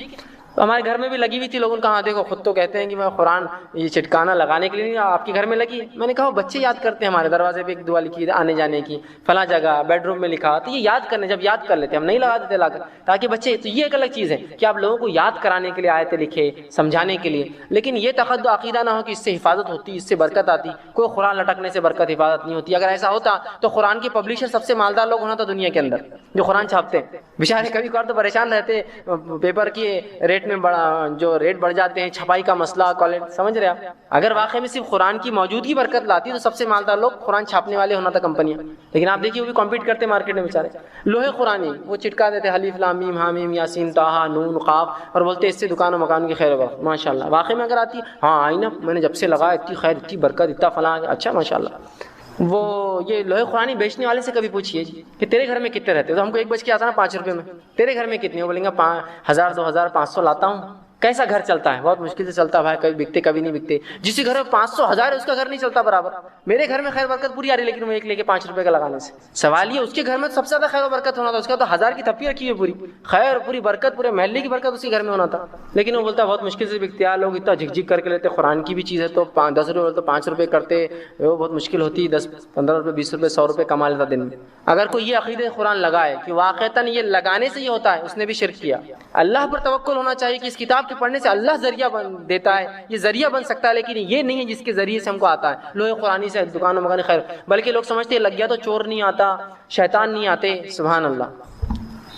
ہمارے گھر میں بھی لگی ہوئی تھی, لوگوں نے کہا دیکھو خود تو کہتے ہیں کہ میں قرآن یہ چٹکانا لگانے کے لیے نہیں, آپ کے گھر میں لگی. میں نے کہا بچے یاد کرتے ہیں, ہمارے دروازے پہ ایک دعا لکھی آنے جانے کی, فلاں جگہ بیڈ روم میں لکھا, تو یہ یاد کرنے, جب یاد کر لیتے ہم نہیں لگا دیتے لا کر, تاکہ بچے, تو یہ ایک الگ چیز ہے کہ آپ لوگوں کو یاد کرانے کے لیے آیتیں لکھے, سمجھانے کے لیے, لیکن یہ تقدس عقیدہ نہ ہو کہ اس سے حفاظت ہوتی, اس سے برکت آتی. کوئی قرآن لٹکنے سے برکت حفاظت نہیں ہوتی. اگر ایسا ہوتا تو قرآن کے پبلشر سب سے مالدار لوگ ہونا تھا دنیا کے اندر, جو قرآن چھاپتے ہیں. بیچارے کبھی کبھار تو پریشان رہتے, پیپر کی ریٹ ریٹ میں جو ریٹ بڑھ جاتے ہیں, چھپائی کا مسئلہ, کوالٹی, سمجھ رہے آپ. اگر واقعی میں صرف قرآن کی موجودگی برکت لاتی تو سب سے مالدار لوگ قرآن چھاپنے والے ہونا تھا, کمپنیاں. لیکن آپ دیکھیے وہ بھی کمپیٹ کرتے مارکیٹ میں بیچارے. لوہے قرآنی وہ چٹکا دیتے الف لام میم حامیم یاسین طٰہٰ نون قاف, اور بولتے اس سے دکان و مکان کی خیر و برکت. ماشاء اللہ واقعی میں اگر آتی, ہاں آئی نا, میں نے جب سے لگا اتنی خیر اتنی برکت اتنا فلاں, اچھا ماشاء اللہ. وہ یہ لوہے قرآنی بیچنے والے سے کبھی پوچھیے کہ تیرے گھر میں کتنے رہتے, تو ہم کو ایک بچ کے آتا نا 5 روپے میں, تیرے گھر میں کتنے, وہ بولیں گے 1000 2000 500 لاتا ہوں. کیسا گھر چلتا ہے؟ بہت مشکل سے چلتا ہے بھائی, کبھی بکتے کبھی نہیں بکتے. جس کے گھر میں 500 1000 ہے اس کا گھر نہیں چلتا برابر. میرے گھر میں خیر برکت پوری آ رہی ہے, لیکن وہ ایک لے کے 5 روپے کا لگانے سے. سوال یہ اس کے گھر میں سب سے زیادہ خیر و برکت ہونا تھا, اس کا تو 1000 کی تھپی رکھی ہوئی, پوری خیر پوری برکت پورے محلے کی برکت اسی گھر میں ہونا تھا. لیکن وہ بولتا ہے بہت مشکل سے بکتے ہیں لوگ, اتنا جھک جھک کر کے لیتے. قرآن کی بھی چیز ہے تو 10 روپے تو 5 روپے کرتے, وہ بہت مشکل ہوتی, 10 15 روپے 20 روپے 100 روپے کما لیتا دن میں. اگر کوئی یہ عقیدہ قرآن لگائے کہ واقعتاً یہ لگانے سے یہ ہوتا ہے, اس نے بھی شرک کیا. اللہ پر توکل ہونا چاہیے کہ اس کتاب کے پڑھنے سے اللہ ذریعہ دیتا ہے, یہ ذریعہ بن سکتا ہے, لیکن یہ نہیں ہے جس کے ذریعے سے ہم کو آتا ہے. لوہے قرآنی سے دکان و مکان خیر, بلکہ لوگ سمجھتے ہیں لگ گیا تو چور نہیں آتا, شیطان نہیں آتے. سبحان اللہ,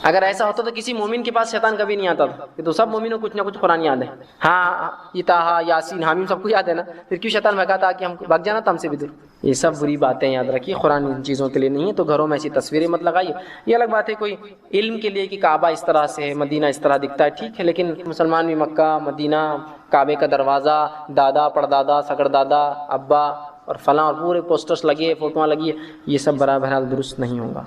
اگر ایسا ہوتا تو کسی مومن کے پاس شیطان کبھی نہیں آتا تھا. کہ تو سب مومنوں کو کچھ نہ کچھ قرآن یاد ہے, ہاں یہ طٰہٰ یاسین حامیم سب کو یاد ہے نا, پھر کیوں شیطان بھگاتا کہ ہم بھگ جانا تھا ہم سے بھی دور. یہ سب بری باتیں یاد رکھیے, قرآن ان چیزوں کے لیے نہیں ہے. تو گھروں میں ایسی تصویریں مت لگائیے. یہ الگ بات ہے کوئی علم کے لیے کہ کعبہ اس طرح سے ہے, مدینہ اس طرح دکھتا ہے, ٹھیک ہے, لیکن مسلمان بھی مکہ مدینہ, کعبے کا دروازہ, دادا پردادا سگڑ دادا ابا اور فلاں اور پورے پوسٹرز لگے, فوٹوਆਂ لگی, یہ سب برابر درست نہیں ہوگا.